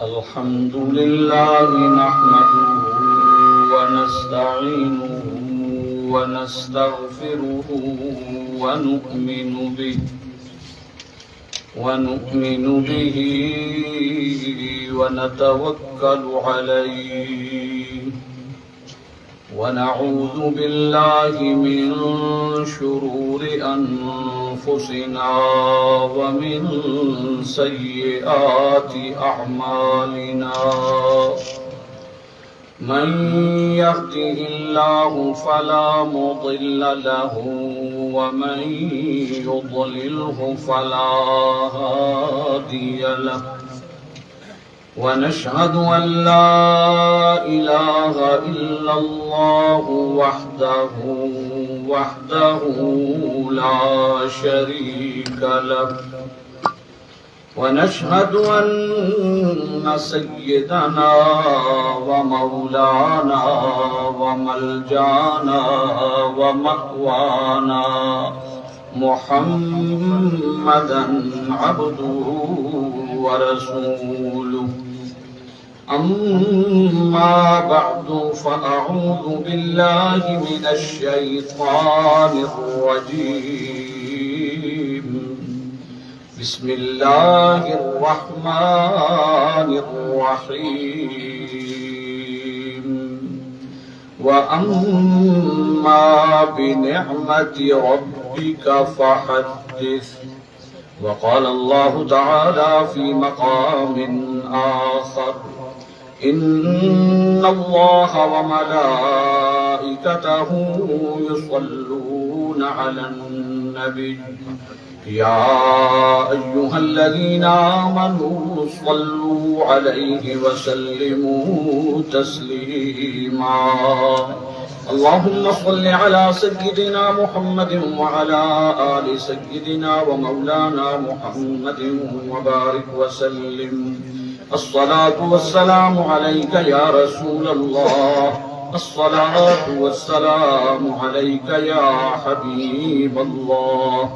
الحمد لله نحمده ونستعينه ونستغفره ونؤمن به ونتوكل عليه ونعوذ بالله من شرور أنفسنا ومن سيئات أعمالنا من يهده الله فلا مضل له ومن يضلله فلا هادي له ونشهد أن لا إله إلا الله وحده لا شريك له ونشهد أن سيدنا ومولانا وملجانا ومأوانا محمدا عبده ورسوله أما بعد فأعوذ بالله من الشيطان الرجيم بسم الله الرحمن الرحيم وأما بنعمة ربك فحدث وقال الله تعالى في مقام آخر إن الله وملائكته يصلون على النبي يا أيها الذين آمنوا صلوا عليه وسلموا تسليما اللهم صل على سيدنا محمد وعلى آل سيدنا ومولانا محمد وبارك وسلم الصلاة والسلام عليك يا رسول الله الصلاة والسلام عليك يا حبيب الله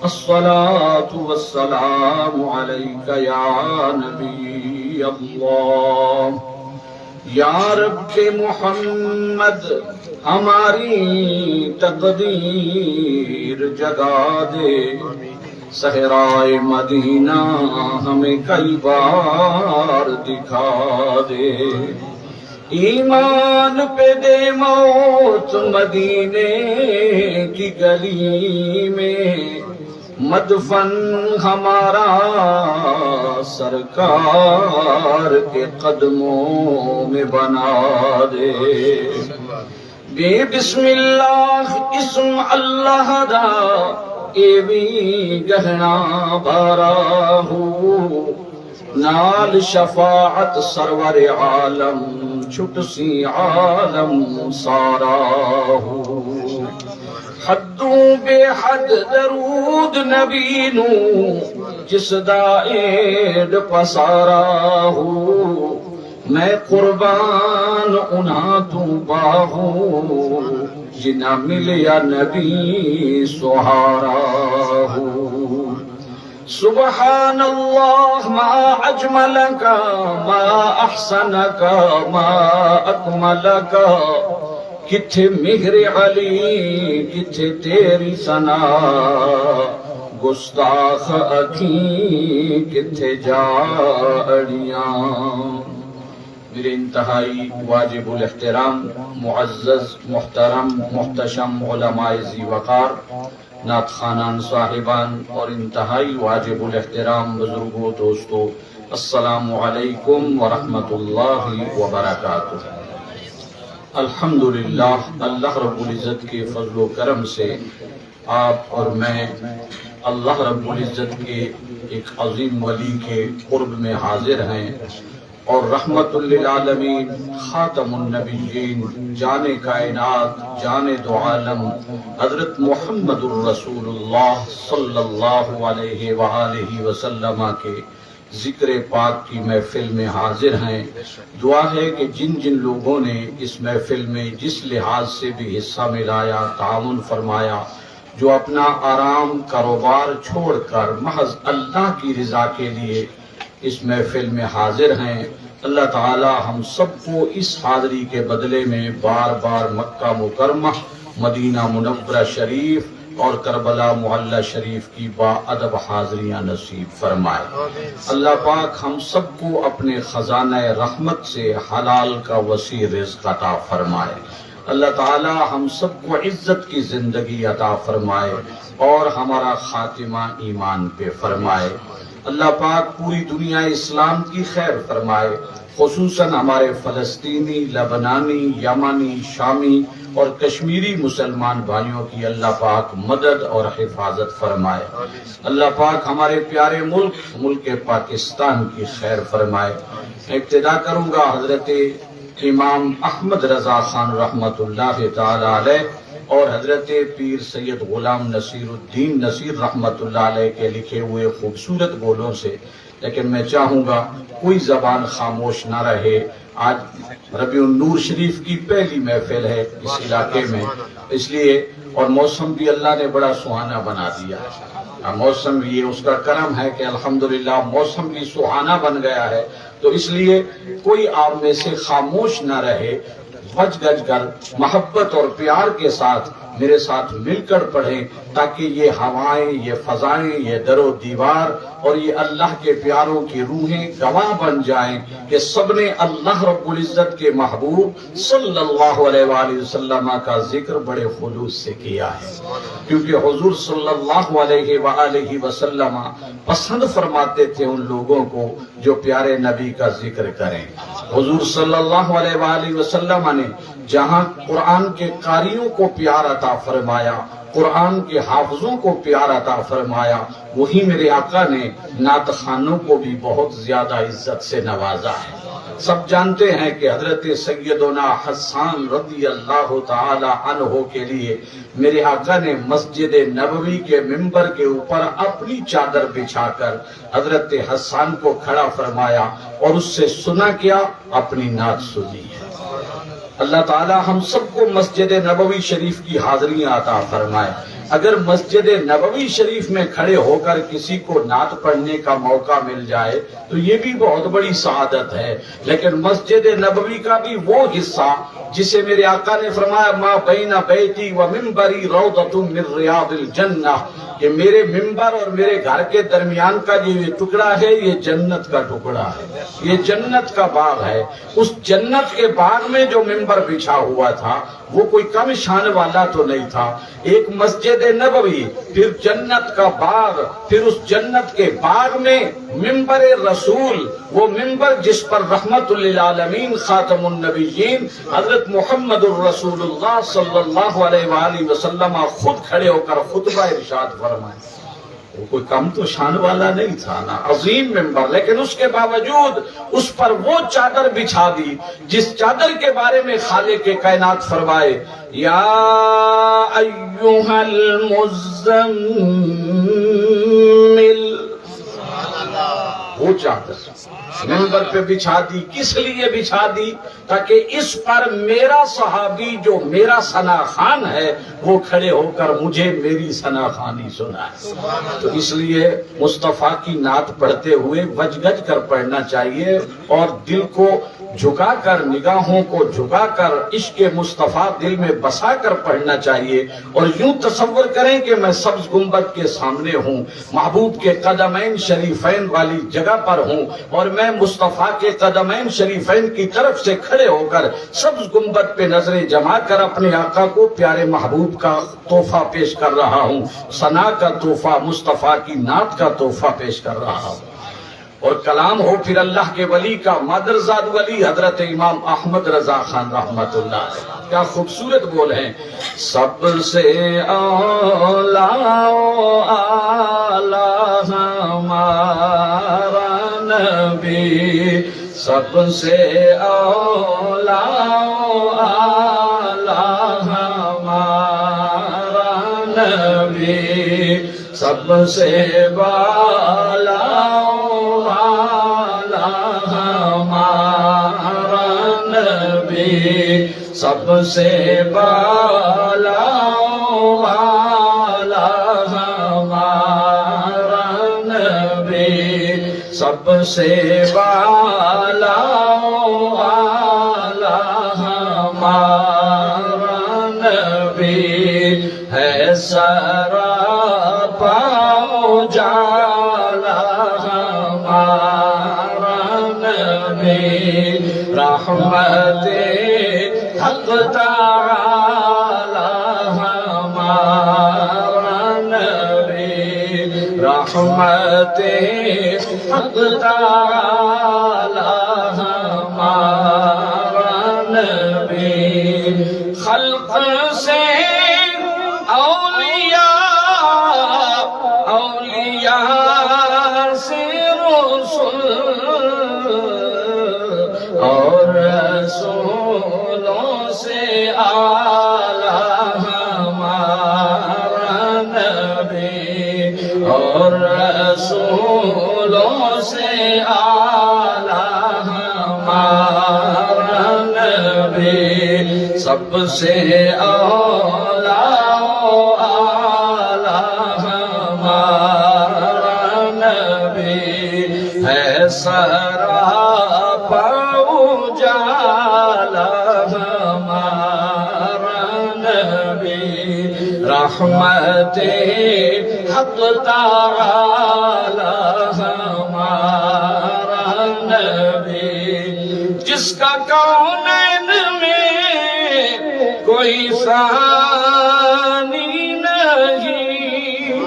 الصلاة والسلام عليك يا نبي الله یا رب محمد ہماری تقدیر جگا دے صحرائے مدینہ ہمیں کئی بار دکھا دے ایمان پہ دے موت مدینے کی گلی میں مدفن ہمارا سرکار کے قدموں میں بنا دے بے بسم اللہ اسم اللہ دا ایوی گہنا بارا ہو نال شفاعت سرور عالم چھٹ سی عالم سارا ہو حدوں بے حد درود نبی نو جس دا ایڈ پسارا ہو میں قربان انہاں تو باہو جنہ ملیا نبی سہارا ہو سبحان اللہ ما اجملک ما احسنک ما اکملک کتھے مہر علی کتھے تیری ثنا گستاخ اکھیں کتھے جاڑیاں میرے انتہائی واجب الاحترام معزز محترم محتشم علماء ذی وقار نعت خوانان صاحبان اور انتہائی واجب الاحترام بزرگوں دوستو السلام علیکم ورحمۃ اللہ وبرکاتہ الحمدللہ اللہ رب العزت کے فضل و کرم سے آپ اور میں اللہ رب العزت کے ایک عظیم ولی کے قرب میں حاضر ہیں اور رحمت للعالمین خاتم النبیین جان کائنات جان دو عالم حضرت محمد الرسول اللہ صلی اللہ علیہ وآلہ وسلم کے ذکر پاک کی محفل میں حاضر ہیں. دعا ہے کہ جن جن لوگوں نے اس محفل میں جس لحاظ سے بھی حصہ ملایا، تعاون فرمایا، جو اپنا آرام کاروبار چھوڑ کر محض اللہ کی رضا کے لیے اس محفل میں حاضر ہیں، اللہ تعالی ہم سب کو اس حاضری کے بدلے میں بار بار مکہ مکرمہ، مدینہ منورہ شریف اور کربلا معلی شریف کی با ادب حاضریاں نصیب فرمائے۔ اللہ پاک ہم سب کو اپنے خزانہ رحمت سے حلال کا وسیع رزق عطا فرمائے۔ اللہ تعالی ہم سب کو عزت کی زندگی عطا فرمائے اور ہمارا خاتمہ ایمان پہ فرمائے۔ اللہ پاک پوری دنیا اسلام کی خیر فرمائے، خصوصاً ہمارے فلسطینی، لبنانی، یمنی، شامی اور کشمیری مسلمان بھائیوں کی اللہ پاک مدد اور حفاظت فرمائے۔ اللہ پاک ہمارے پیارے ملک پاکستان کی خیر فرمائے۔ ابتدا کروں گا حضرت امام احمد رضا خان رحمت اللہ تعالی علیہ اور حضرت پیر سید غلام نصیر الدین نصیر رحمت اللہ علیہ کے لکھے ہوئے خوبصورت بولوں سے، لیکن میں چاہوں گا کوئی زبان خاموش نہ رہے۔ آج ربیع النور شریف کی پہلی محفل ہے اس علاقے میں، اس لیے اور موسم بھی اللہ نے بڑا سہانا بنا دیا ہے۔ موسم یہ اس کا کرم ہے کہ الحمدللہ موسم بھی سہانا بن گیا ہے، تو اس لیے کوئی آپ میں سے خاموش نہ رہے، بچ گج کر محبت اور پیار کے ساتھ میرے ساتھ مل کر پڑھیں، تاکہ یہ ہوائیں، یہ فضائیں، یہ در و دیوار اور یہ اللہ کے پیاروں کی روحیں گواہ بن جائیں کہ سب نے اللہ رب العزت کے محبوب صلی اللہ علیہ وآلہ وسلم کا ذکر بڑے خلوص سے کیا ہے، کیونکہ حضور صلی اللہ علیہ وآلہ وسلم پسند فرماتے تھے ان لوگوں کو جو پیارے نبی کا ذکر کریں۔ حضور صلی اللہ علیہ وآلہ وسلم نے جہاں قرآن کے قاریوں کو پیار عطا فرمایا، قرآن کے حافظوں کو پیار عطا فرمایا، وہی میرے آقا نے نعت خوانوں کو بھی بہت زیادہ عزت سے نوازا ہے۔ سب جانتے ہیں کہ حضرت سیدنا حسان رضی اللہ تعالی عنہ کے لیے میرے آقا نے مسجد نبوی کے ممبر کے اوپر اپنی چادر بچھا کر حضرت حسان کو کھڑا فرمایا اور اس سے سنا کیا، اپنی نعت سنی ہے۔ اللہ تعالی ہم سب کو مسجد نبوی شریف کی حاضریاں عطا فرمائے۔ اگر مسجد نبوی شریف میں کھڑے ہو کر کسی کو نعت پڑھنے کا موقع مل جائے تو یہ بھی بہت بڑی سعادت ہے، لیکن مسجد نبوی کا بھی وہ حصہ جسے میرے آقا نے فرمایا ما بین بیتی و منبری روضۃ من ریاض الجنہ، کہ میرے ممبر اور میرے گھر کے درمیان کا یہ ٹکڑا ہے، یہ جنت کا ٹکڑا ہے، یہ جنت کا باغ ہے۔ اس جنت کے باغ میں جو ممبر بچھا ہوا تھا وہ کوئی کم شان والا تو نہیں تھا۔ ایک مسجد نبوی، پھر جنت کا باغ، پھر اس جنت کے باغ میں ممبر رسول، وہ ممبر جس پر رحمت للعالمین خاتم النبیین حضرت محمد الرسول اللہ صلی اللہ علیہ وآلہ وسلم خود کھڑے ہو کر خطبہ ارشاد فرمائے۔ وہ کوئی کم تو شان والا نہیں تھا نا، عظیم ممبر، لیکن اس کے باوجود اس پر وہ چادر بچھا دی جس چادر کے بارے میں خالق کائنات فرمائے یا ایھا المزمل، وہ چادر ممبر پہ بچھا دی۔ کس لیے بچھا دی؟ تاکہ اس پر میرا صحابی جو میرا ثنا خان ہے وہ کھڑے ہو کر مجھے میری ثنا خانی سنائے۔ تو اس لیے مصطفیٰ کی نعت پڑھتے ہوئے وج گج کر پڑھنا چاہیے اور دل کو جھکا کر، نگاہوں کو جھکا کر عشق مصطفیٰ دل میں بسا کر پڑھنا چاہیے، اور یوں تصور کریں کہ میں سبز گنبد کے سامنے ہوں، محبوب کے قدمین شریفین والی جگہ پر ہوں، اور میں مصطفیٰ کے قدمین شریفین کی طرف سے کھڑے ہو کر سبز گنبد پہ نظریں جما کر اپنے آقا کو پیارے محبوب کا تحفہ پیش کر رہا ہوں، ثنا کا تحفہ، مصطفیٰ کی نعت کا تحفہ پیش کر رہا ہوں۔ اور کلام ہو پھر اللہ کے ولی کا، مادرزاد ولی حضرت امام احمد رضا خان رحمت اللہ علیہ۔ کیا خوبصورت بول ہیں، سب سے اولا اعلی ہمارا نبی، سب سے اولا اعلی ہمارا نبی، سب سے بالا سب سے بالا والا ہمارا نبی، سب سب سے والا والا ہمارا نبی ہے، سراپا اجالا ہمارا نبی، رحمت حق تعالی ہمارا نبی، رحمت حق تعالی ہمارا نبی، خلق سے اولیاء سے رسول اور رسولوں سے اعلیٰ ہمارا نبی، اور رسولوں سے اعلیٰ ہمارا نبی، سب سے اعلیٰ ہے، سراپا اجالا ہمارا نبی، رحمت حق تعالی ہمارا نبی، جس کا کونین میں کوئی ثانی نہیں،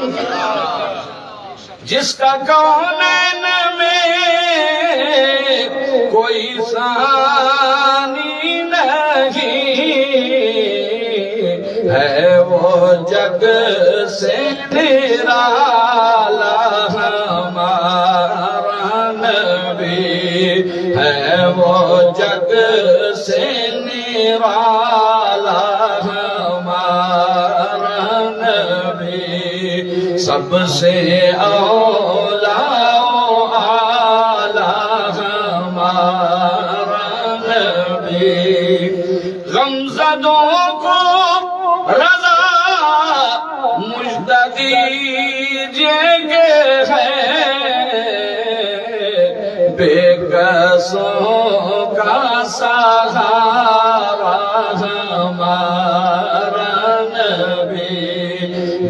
جس کا کونین میں کوئی ثانی نہیں ہے، وہ جگ سے نرالا ہمارا نبی ہے، وہ جگ سے نرالا ہمارا نبی، سب سے اولیاء ہمارا نبی، غمزدوں کو رضا مجدہ دیجئے گے ہے، بے کسوں کا سہارا ہمارا نبی،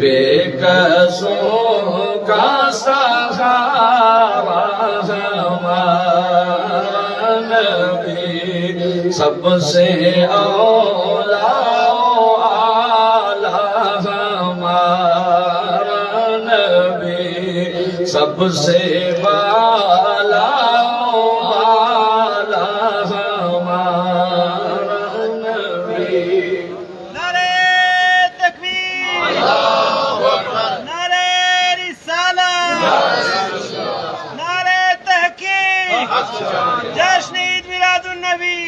بے کسوں کا سہارا ہمارا نبی، سب سے اولیاء ہمارا نبی، سب سے والا ہمارا نبی۔ نعرہ تکبیر، نعرہ رسالت، نعرہ تحقیق، جشن عید میلاد النبی،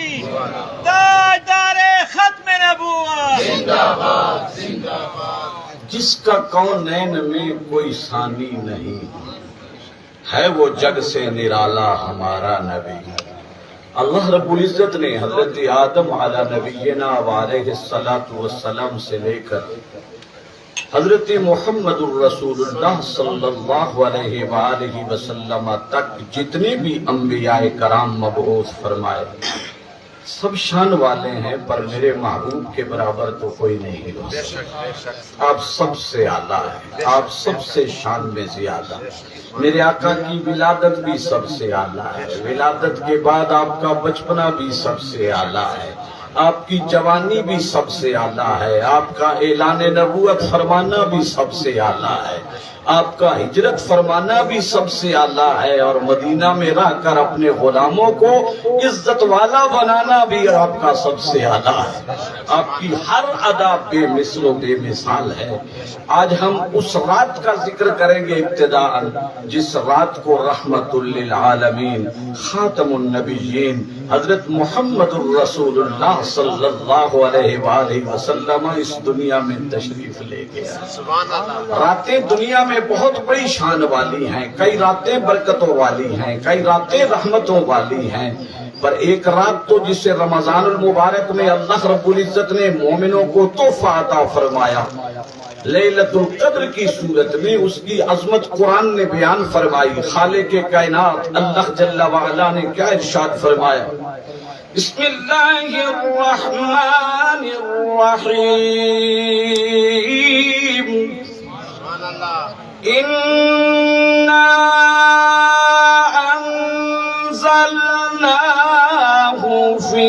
تاجدار ختم نبوت، جس کا کونین میں کوئی ثانی نہیں ہے، وہ جگ سے نرالا ہمارا نبی، اللہ رب العزت نے حضرت آدم علی نبینا علیہ السلام سے لے کر حضرت محمد الرسول اللہ صلی اللہ علیہ وآلہ وسلم تک جتنے بھی انبیاء کرام مبعوث فرمائے سب شان والے ہیں، پر میرے محبوب کے برابر تو کوئی نہیں ہو سکتا۔ آپ سب سے اعلیٰ ہیں، آپ سب سے شان میں زیادہ، میرے آقا کی ولادت بھی سب سے اعلیٰ ہے، ولادت کے بعد آپ کا بچپنا بھی سب سے اعلیٰ ہے، آپ کی جوانی بھی سب سے اعلیٰ ہے، آپ کا اعلان نبوت فرمانا بھی سب سے اعلیٰ ہے، آپ کا ہجرت فرمانا بھی سب سے اعلیٰ ہے، اور مدینہ میں رہ کر اپنے غلاموں کو عزت والا بنانا بھی آپ کا سب سے اعلیٰ ہے، آپ کی ہر ادا بے مثل و بے مثال ہے۔ آج ہم اس رات کا ذکر کریں گے ابتداءً جس رات کو رحمت للعالمین خاتم النبیین حضرت محمد الرسول اللہ صلی اللہ علیہ وآلہ وسلم اس دنیا میں تشریف لے گیا۔ راتیں دنیا میں بہت بڑی شان والی ہیں، کئی راتیں برکتوں والی ہیں، کئی راتیں رحمتوں والی ہیں، پر ایک رات تو جسے رمضان المبارک میں اللہ رب العزت نے مومنوں کو تحفہ عطا فرمایا، لیلۃ القدر کی صورت میں اس کی عظمت قرآن نے بیان فرمائی۔ خالق کائنات اللہ جل وعلا نے کیا ارشاد فرمایا؟ بسم اللہ الرحمن الرحیم، اِنَّا أنزلناه في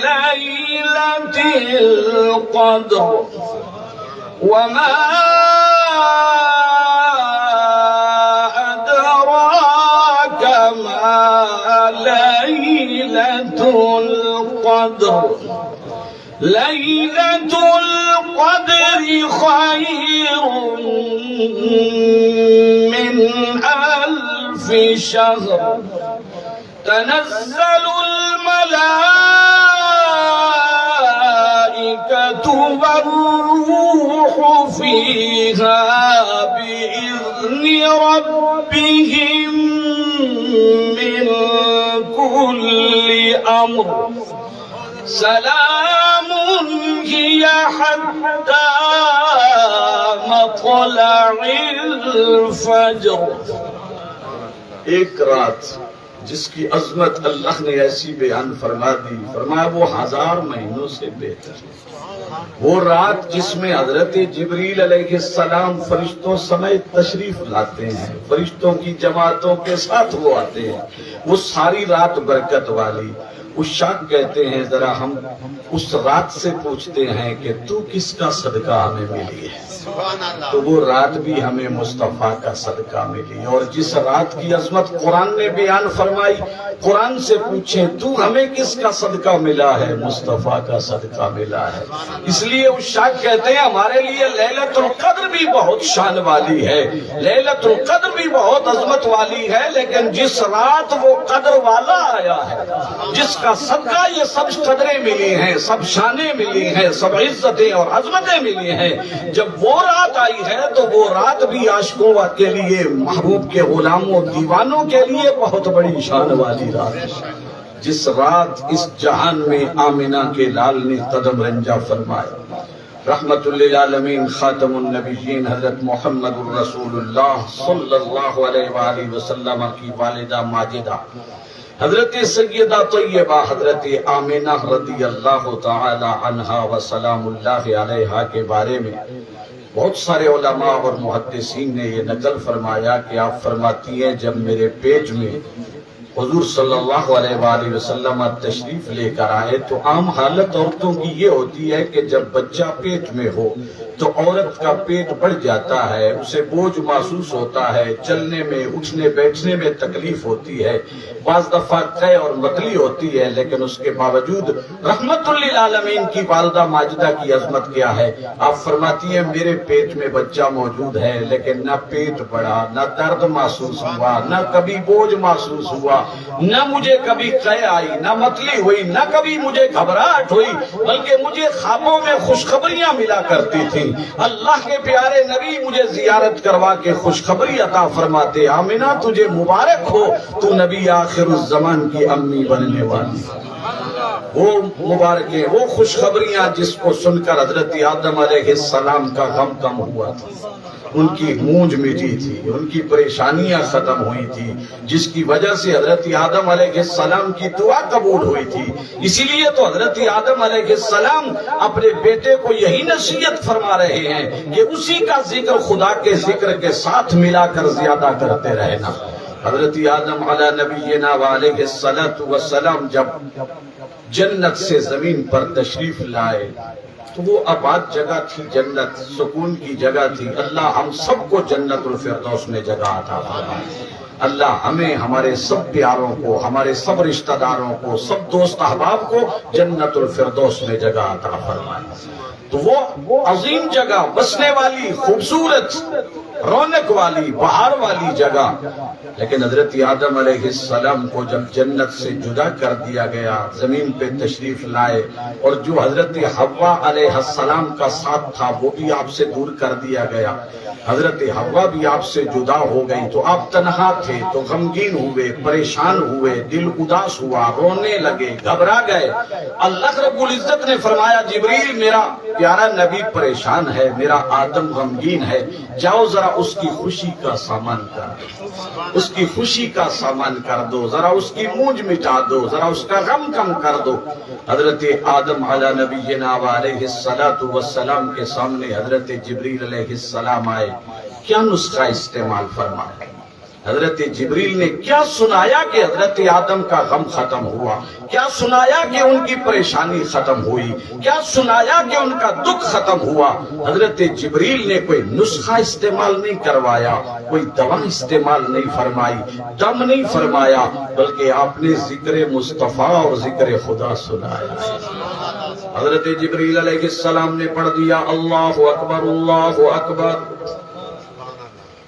ليلة القدر وما أدراك ما ليلة القدر ليلة القدر خير من 1000 شهر تنزل الملائكة والروح فيها بإذن ربهم من كل أمر سلام هي حتى مطلع الفجر۔ ایک رات جس کی عظمت اللہ نے ایسی بیان فرما دی، فرمایا وہ 1000 مہینوں سے بہتر ہے۔ وہ رات جس میں حضرت جبریل علیہ السلام فرشتوں سمیت تشریف لاتے ہیں، فرشتوں کی جماعتوں کے ساتھ وہ آتے ہیں، وہ ساری رات برکت والی۔ اس شاک کہتے ہیں ذرا ہم اس رات سے پوچھتے ہیں کہ تو کس کا صدقہ ہمیں ملی ہے؟ تو وہ رات بھی ہمیں مصطفیٰ کا صدقہ ملی۔ اور جس رات کی عظمت قرآن نے بیان فرمائی، قرآن سے پوچھیں تو ہمیں کس کا صدقہ ملا ہے؟ مصطفیٰ کا صدقہ ملا ہے۔ اس لیے اس شاک کہتے ہیں ہمارے لیے لیلۃ القدر بھی بہت شان والی ہے، لیلۃ القدر بھی بہت عظمت والی ہے، لیکن جس رات وہ قدر والا آیا ہے، جس کا صدقہ یہ سب قدریں ملی ہیں، سب شانیں ملی ہیں، سب عزتیں اور عظمتیں ملی ہیں، جب وہ رات آئی ہے تو وہ رات بھی عاشقوں کے لیے، محبوب کے غلاموں دیوانوں کے لیے بہت بڑی شان والی رات ہے۔ جس رات اس جہان میں آمنہ کے لال نے قدم رنجا فرمایا، رحمت للعالمین خاتم النبیین حضرت محمد الرسول اللہ صلی اللہ علیہ وآلہ وسلم کی والدہ ماجدہ حضرت سیدہ طیبہ حضرت آمنہ رضی اللہ تعالی عنہا و سلام اللہ علیہا کے بارے میں بہت سارے علماء اور محدثین نے یہ نقل فرمایا کہ آپ فرماتی ہیں جب میرے پیٹ میں حضور صلی اللہ علیہ وآلہ وسلم تشریف لے کر آئے تو عام حالت عورتوں کی یہ ہوتی ہے کہ جب بچہ پیٹ میں ہو تو عورت کا پیٹ بڑھ جاتا ہے، اسے بوجھ محسوس ہوتا ہے، چلنے میں اٹھنے بیٹھنے میں تکلیف ہوتی ہے، بعض دفعہ قے اور متلی ہوتی ہے، لیکن اس کے باوجود رحمت للعالمین کی والدہ ماجدہ کی عظمت کیا ہے؟ آپ فرماتی ہیں میرے پیٹ میں بچہ موجود ہے لیکن نہ پیٹ بڑھا، نہ درد محسوس ہوا، نہ کبھی بوجھ محسوس ہوا، نہ مجھے کبھی قے آئی، نہ متلی ہوئی، نہ کبھی مجھے گھبراہٹ ہوئی، بلکہ مجھے خوابوں میں خوشخبریاں ملا کرتی تھیں۔ اللہ کے پیارے نبی مجھے زیارت کروا کے خوشخبری عطا فرماتے، آمنہ تجھے مبارک ہو، تو نبی آخر الزمان کی امی بننے والی۔ وہ مبارکیں، وہ خوشخبریاں جس کو سن کر حضرت آدم علیہ السلام کا غم کم ہوا تھا، ان کی گونج مٹی تھی، ان کی پریشانیاں ختم ہوئی تھی، جس کی وجہ سے حضرت آدم علیہ السلام کی دعا قبول ہوئی تھی۔ اسی لیے تو حضرت آدم علیہ السلام اپنے بیٹے کو یہی نصیحت فرما رہے ہیں کہ اسی کا ذکر خدا کے ذکر کے ساتھ ملا کر زیادہ کرتے رہنا۔ حضرت آدم علیہ نبینا وعلیہ السلام جب جنت سے زمین پر تشریف لائے تو وہ آباد جگہ تھی، جنت سکون کی جگہ تھی۔ اللہ ہم سب کو جنت الفردوس میں جگہ عطا فرمائے۔ اللہ ہمیں، ہمارے سب پیاروں کو، ہمارے سب رشتہ داروں کو، سب دوست احباب کو جنت الفردوس میں جگہ عطا فرمائے۔ تو وہ عظیم جگہ، بسنے والی، خوبصورت رونق والی بہار والی جگہ. لیکن حضرت آدم علیہ السلام کو جب جنت سے جدا کر دیا گیا، زمین پہ تشریف لائے، اور جو حضرت حوا علیہ السلام کا ساتھ تھا وہ بھی آپ سے دور کر دیا گیا. حضرت حوا بھی آپ سے جدا ہو گئی تو آپ تنہا تھے تو غمگین ہوئے، پریشان ہوئے، دل اداس ہوا، رونے لگے، گھبرا گئے. اللہ رب العزت نے فرمایا جبریل میرا پیارا نبی پریشان ہے، میرا آدم غمگین ہے، جاؤ ذرا اس کی خوشی کا سامان کر دو، اس کی خوشی کا سامان کر دو، ذرا اس کی موج مٹا دو، ذرا اس کا غم کم کر دو. حضرت آدم علی نبینا علیہ السلام کے سامنے حضرت جبریل علیہ السلام آئے. کیا نسخہ استعمال فرمایا؟ حضرت جبریل نے کیا سنایا کہ حضرت آدم کا غم ختم ہوا، کیا سنایا کہ ان کی پریشانی ختم ہوئی، کیا سنایا کہ ان کا دکھ ختم ہوا. حضرت جبریل نے کوئی نسخہ استعمال نہیں کروایا، کوئی دوا استعمال نہیں فرمائی، دم نہیں فرمایا، بلکہ آپ نے ذکر مصطفیٰ اور ذکر خدا سنایا. حضرت جبریل علیہ السلام نے پڑھ دیا اللہ اکبر اللہ اکبر،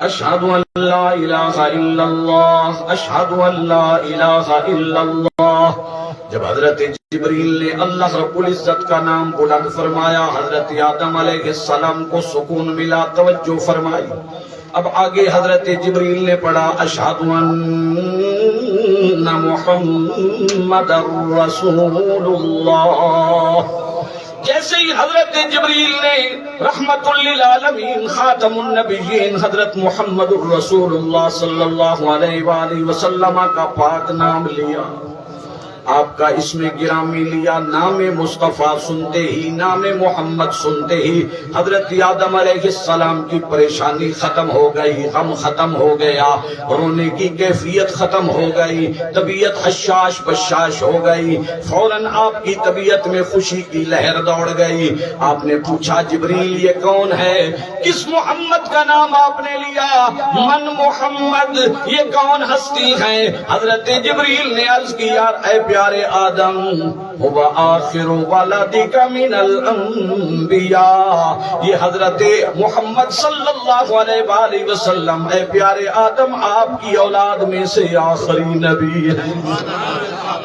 اشہد ان لا الہ الا اللہ، اشہد ان لا الہ الا اللہ. جب حضرت جبریل نے اللہ رب العزت کا نام بلند فرمایا، حضرت آدم علیہ السلام کو سکون ملا. توجہ فرمائی. اب آگے حضرت جبریل نے پڑھا اشہد ان محمد رسول اللہ. جیسے ہی حضرت جبریل نے رحمت للعالمین خاتم النبیین حضرت محمد الرسول اللہ صلی اللہ علیہ وآلہ وسلم کا پاک نام لیا، آپ کا اسم گرامی لیا، نام مصطفیٰ سنتے ہی، نام محمد سنتے ہی حضرت آدم علیہ السلام کی پریشانی ختم ہو گئی، غم ختم ہو گیا، رونے کی کیفیت ختم ہو گئی، طبیعت حشاش بشاش ہو گئی. فوراً آپ کی طبیعت میں خوشی کی لہر دوڑ گئی. آپ نے پوچھا جبریل یہ کون ہے؟ کس محمد کا نام آپ نے لیا؟ من محمد، یہ کون ہستی ہیں؟ حضرت جبریل نے عرض کیا اے پیارے آدم هو آخر ولدک من الانبیاء، یہ حضرت محمد صلی اللہ علیہ وآلہ وسلم اے پیارے آدم آپ کی اولاد میں سے آخری نبی ہے.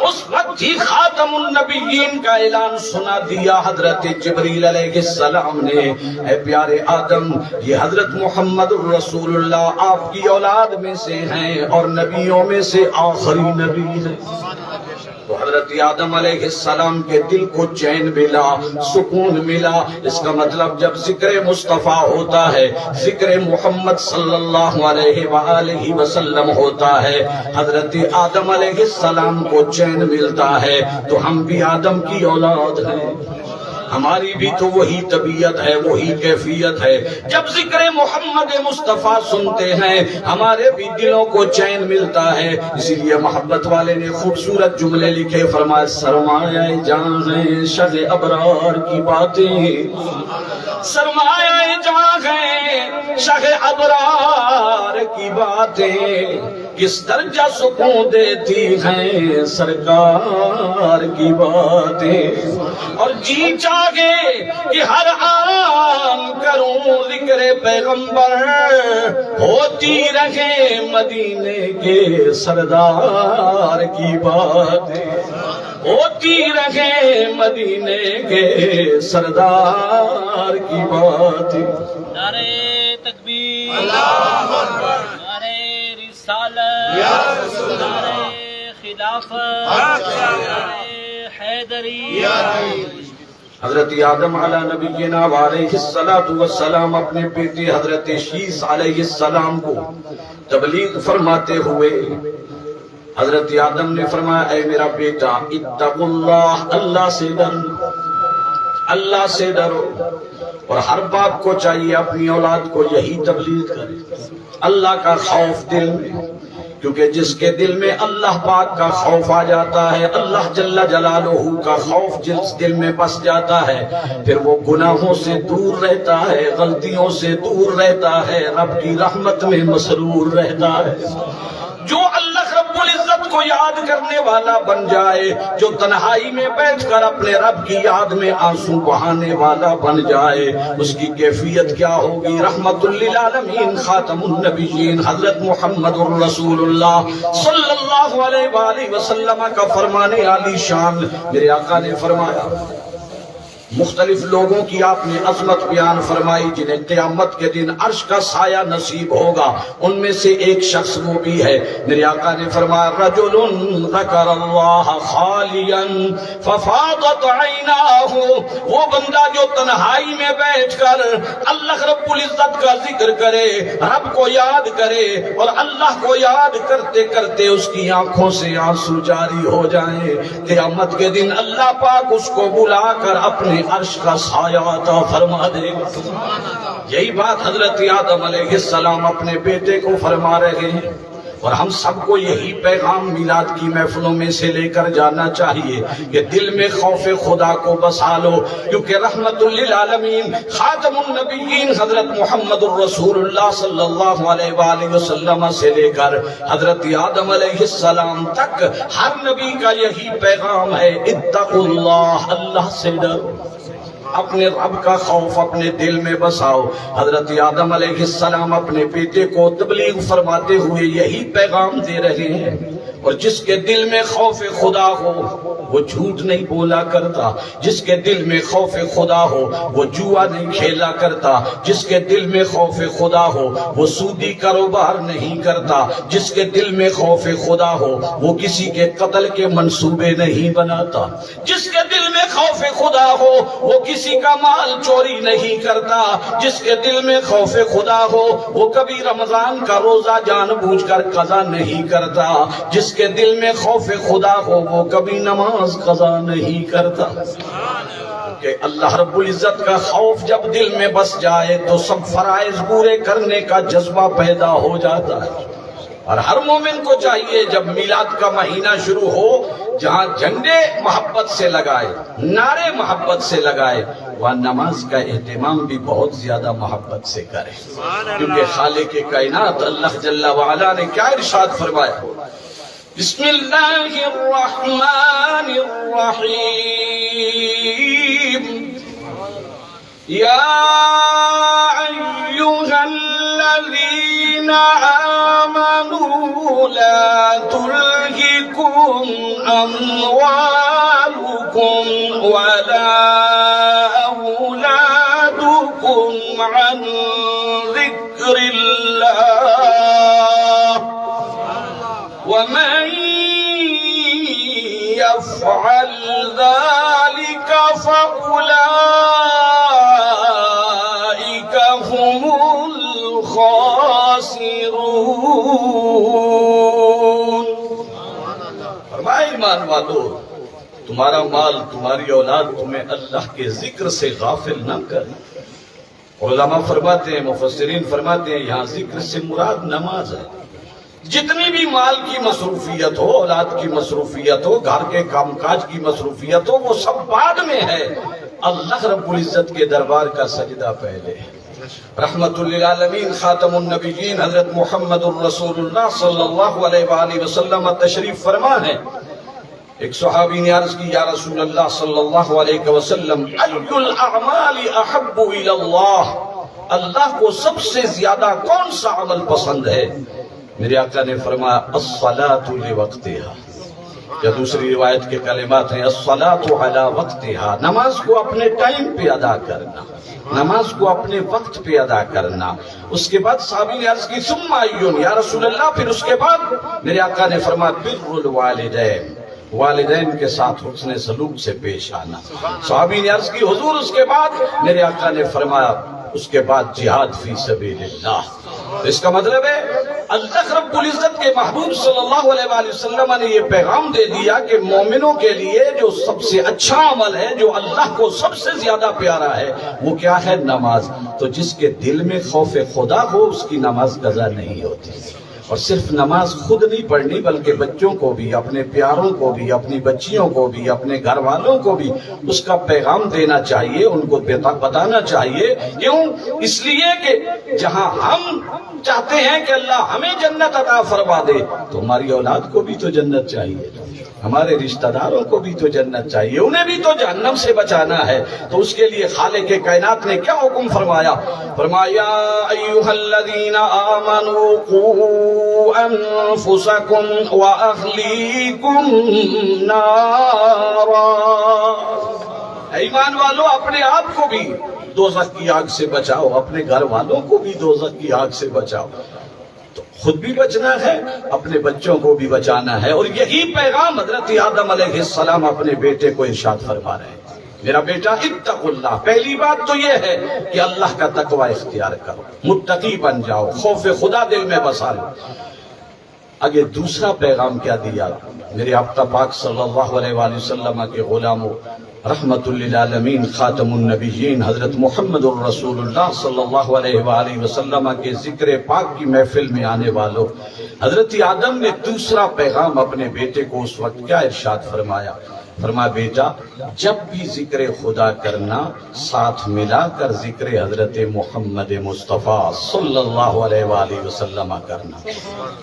اس وقت ہی خاتم النبیین کا اعلان سنا دیا حضرت جبریل علیہ السلام نے، اے پیارے آدم یہ حضرت محمد الرسول اللہ آپ کی اولاد میں سے ہیں اور نبیوں میں سے آخری نبی ہے. تو حضرت آدم علیہ السلام کے دل کو چین ملا، سکون ملا. اس کا مطلب جب ذکر مصطفیٰ ہوتا ہے، ذکر محمد صلی اللہ علیہ وآلہ وسلم ہوتا ہے، حضرت آدم علیہ السلام کو چین ملتا ہے. تو ہم بھی آدم کی اولاد ہیں، ہماری بھی تو وہی طبیعت ہے، وہی کیفیت ہے. جب ذکر محمد مصطفیٰ سنتے ہیں ہمارے بھی دلوں کو چین ملتا ہے. اسی لیے محبت والے نے خوبصورت جملے لکھے، فرمایا سرمایہ جان ہے شہ ابرار کی باتیں، سرمایہ جان ہے شہ ابرار کی باتیں، کس درجہ سکون دیتی ہیں سرکار کی باتیں. اور جی چاہے کہ ہر آن کروں ذکر پیغمبر، ہوتی رہے مدینے کے سردار کی باتیں، ہوتی رہے مدینے کے سردار کی باتیں. نعرہ تکبیر، اللہ اکبر، نعرہ رسالت، نعرہ خلافت، نعرہ حیدری. حضرت آدم علی نبینا علیہ السلام اپنے بیٹے حضرت شیس علیہ السلام کو تبلیغ فرماتے ہوئے حضرت آدم نے فرمایا اے میرا بیٹا اتقوا اللہ، اللہ سے ڈرو، اللہ سے ڈرو. اور ہر باپ کو چاہیے اپنی اولاد کو یہی تبلیغ کرے، اللہ کا خوف دل میں. کیونکہ جس کے دل میں اللہ پاک کا خوف آ جاتا ہے، اللہ جل جلالہ کا خوف جس دل میں بس جاتا ہے، پھر وہ گناہوں سے دور رہتا ہے، غلطیوں سے دور رہتا ہے، رب کی رحمت میں مسرور رہتا ہے. جو اللہ رب العزت قیامت کو یاد کرنے والا بن جائے، جو تنہائی میں بیٹھ کر اپنے رب کی یاد میں آنسو بہانے والا بن جائے، اس کی کیفیت کیا ہوگی؟ رحمت للعالمین خاتم النبیین حضرت محمد الرسول اللہ صلی اللہ علیہ وآلہ وسلم کا فرمانے عالی شان، میرے آقا نے فرمایا، مختلف لوگوں کی آپ نے عظمت بیان فرمائی جنہیں قیامت کے دن عرش کا سایہ نصیب ہوگا، ان میں سے ایک شخص وہ بھی ہے، میرے آقا نے فرمایا رجل ذکر اللہ خالیا ففاضت عیناہ، وہ بندہ جو تنہائی میں بیٹھ کر اللہ رب العزت کا ذکر کرے، رب کو یاد کرے، اور اللہ کو یاد کرتے کرتے اس کی آنکھوں سے آنسو جاری ہو جائیں، قیامت کے دن اللہ پاک اس کو بلا کر اپنے عرش کا سایہ عطا فرما دے گا۔ یہی بات حضرت آدم علیہ السلام اپنے بیٹے کو فرما رہے ہیں، اور ہم سب کو یہی پیغام میلاد کی محفلوں میں سے لے کر جانا چاہیے کہ دل میں خوف خدا کو بسا لو، کیونکہ رحمت للعالمین خاتم النبیین حضرت محمد الرسول اللہ صلی اللہ علیہ وآلہ وسلم سے لے کر حضرت آدم علیہ السلام تک ہر نبی کا یہی پیغام ہے، اتقوا اللہ، اللہ سے ڈرو، اپنے رب کا خوف اپنے دل میں بساؤ۔ حضرت آدم علیہ السلام اپنے بیٹے کو تبلیغ فرماتے ہوئے یہی پیغام دے رہے ہیں، اور جس کے دل میں خوف خدا ہو وہ جھوٹ نہیں بولا کرتا، جس کے دل میں خوف خدا ہو وہ جوا نہیں کھیلا کرتا، جس کے دل میں خوف خدا ہو وہ سودی کاروبار نہیں کرتا، جس کے دل میں خوف خدا ہو وہ کسی کے قتل کے منصوبے نہیں بناتا، جس کے دل میں خوف خدا ہو وہ کسی کا مال چوری نہیں کرتا، جس کے دل میں خوف خدا ہو وہ کبھی رمضان کا روزہ جان بوجھ کر قضا نہیں کرتا، جس کے دل میں خوف خدا ہو وہ کبھی نماز قضا نہیں کرتا۔ کہ اللہ رب العزت کا خوف جب دل میں بس جائے تو سب فرائض پورے کرنے کا جذبہ پیدا ہو جاتا ہے، اور ہر مومن کو چاہیے جب میلاد کا مہینہ شروع ہو جہاں جھنڈے محبت سے لگائے، نعرے محبت سے لگائے، وہاں نماز کا اہتمام بھی بہت زیادہ محبت سے کرے، کیونکہ خالق کائنات اللہ جل وعلا نے کیا ارشاد فرمایا؟ بسم اللہ الرحمن الرحیم، یا ایہا الذین آمنوا لا تلہکم اموالکم ولا اولادکم عن ذکر اللہ ومن يفعل ذلك فأولئك هم الخاسرون۔ فرمائے ایمان والو، تمہارا مال تمہاری اولاد تمہیں اللہ کے ذکر سے غافل نہ کرے۔ علماء فرماتے ہیں، مفسرین فرماتے ہیں یہاں ذکر سے مراد نماز ہے۔ جتنی بھی مال کی مصروفیت ہو، اولاد کی مصروفیت ہو، گھر کے کام کاج کی مصروفیت ہو، وہ سب بعد میں ہے، اللہ رب العزت کے دربار کا سجدہ پہلے ہے۔ رحمت للعالمین خاتم النبیین حضرت محمد الرسول اللہ صلی اللہ علیہ وآلہ وسلم تشریف فرما ہے۔ ایک صحابی نے عرض کی، یا رسول اللہ صلی اللہ علیہ وسلم، ای الاعمال احب الی اللہ، اللہ کو سب سے زیادہ کون سا عمل پسند ہے؟ میرے آقا نے فرمایا الصلاۃ لوقتہا، یا دوسری روایت کے کلمات ہیں الصلاۃ علی وقتہا، نماز کو اپنے ٹائم پہ ادا کرنا، نماز کو اپنے وقت پہ ادا کرنا۔ اس کے بعد صحابی نے عرض کی ثم ایون، یا رسول اللہ پھر اس کے بعد؟ میرے آقا نے فرمایا بر الوالدین، والدین کے ساتھ حسن سلوک سے پیش آنا۔ صحابی نے عرض کی حضور اس کے بعد؟ میرے آقا نے فرمایا اس کے بعد جہاد فی سبیل اللہ۔ اس کا مطلب ہے اللہ رب العزت کے محبوب صلی اللہ علیہ وآلہ وسلم نے یہ پیغام دے دیا کہ مومنوں کے لیے جو سب سے اچھا عمل ہے، جو اللہ کو سب سے زیادہ پیارا ہے، وہ کیا ہے؟ نماز۔ تو جس کے دل میں خوف خدا ہو اس کی نماز قضا نہیں ہوتی، اور صرف نماز خود نہیں پڑھنی بلکہ بچوں کو بھی، اپنے پیاروں کو بھی، اپنی بچیوں کو بھی، اپنے گھر والوں کو بھی اس کا پیغام دینا چاہیے، ان کو بتانا چاہیے۔ کیوں؟ اس لیے کہ جہاں ہم چاہتے ہیں کہ اللہ ہمیں جنت عطا فرما دے تو ہماری اولاد کو بھی تو جنت چاہیے، ہمارے رشتہ داروں کو بھی تو جنت چاہیے، انہیں بھی تو جہنم سے بچانا ہے۔ تو اس کے لیے خالق کائنات نے کیا حکم فرمایا؟ فرمایا ایھا الذین آمنوا قوا انفسکم واہلیکم نارا، ایمان والو اپنے آپ کو بھی دوزخ کی آگ سے بچاؤ، اپنے گھر والوں کو بھی دوزخ کی آگ سے بچاؤ۔ تو خود بھی بچنا ہے، اپنے بچوں کو بھی بچانا ہے، اور یہی پیغام حضرت آدم علیہ السلام اپنے بیٹے کو ارشاد فرما رہے ہیں، میرا بیٹا اتقوا اللہ۔ پہلی بات تو یہ ہے کہ اللہ کا تقوی اختیار کرو، متقی بن جاؤ، خوف خدا دل میں بسا لو۔ آگے دوسرا پیغام کیا دیا؟ میرے آقا پاک صلی اللہ علیہ وآلہ وسلم کے غلاموں، رحمت للعالمین خاتم النبیین حضرت محمد الرسول اللہ صلی اللہ علیہ وآلہ وسلم کے ذکر پاک کی محفل میں آنے والوں، حضرت آدم نے دوسرا پیغام اپنے بیٹے کو اس وقت کیا ارشاد فرمایا؟ فرمایا بیٹا جب بھی ذکر خدا کرنا ساتھ ملا کر ذکر حضرت محمد مصطفیٰ صلی اللہ علیہ وآلہ وسلم کرنا۔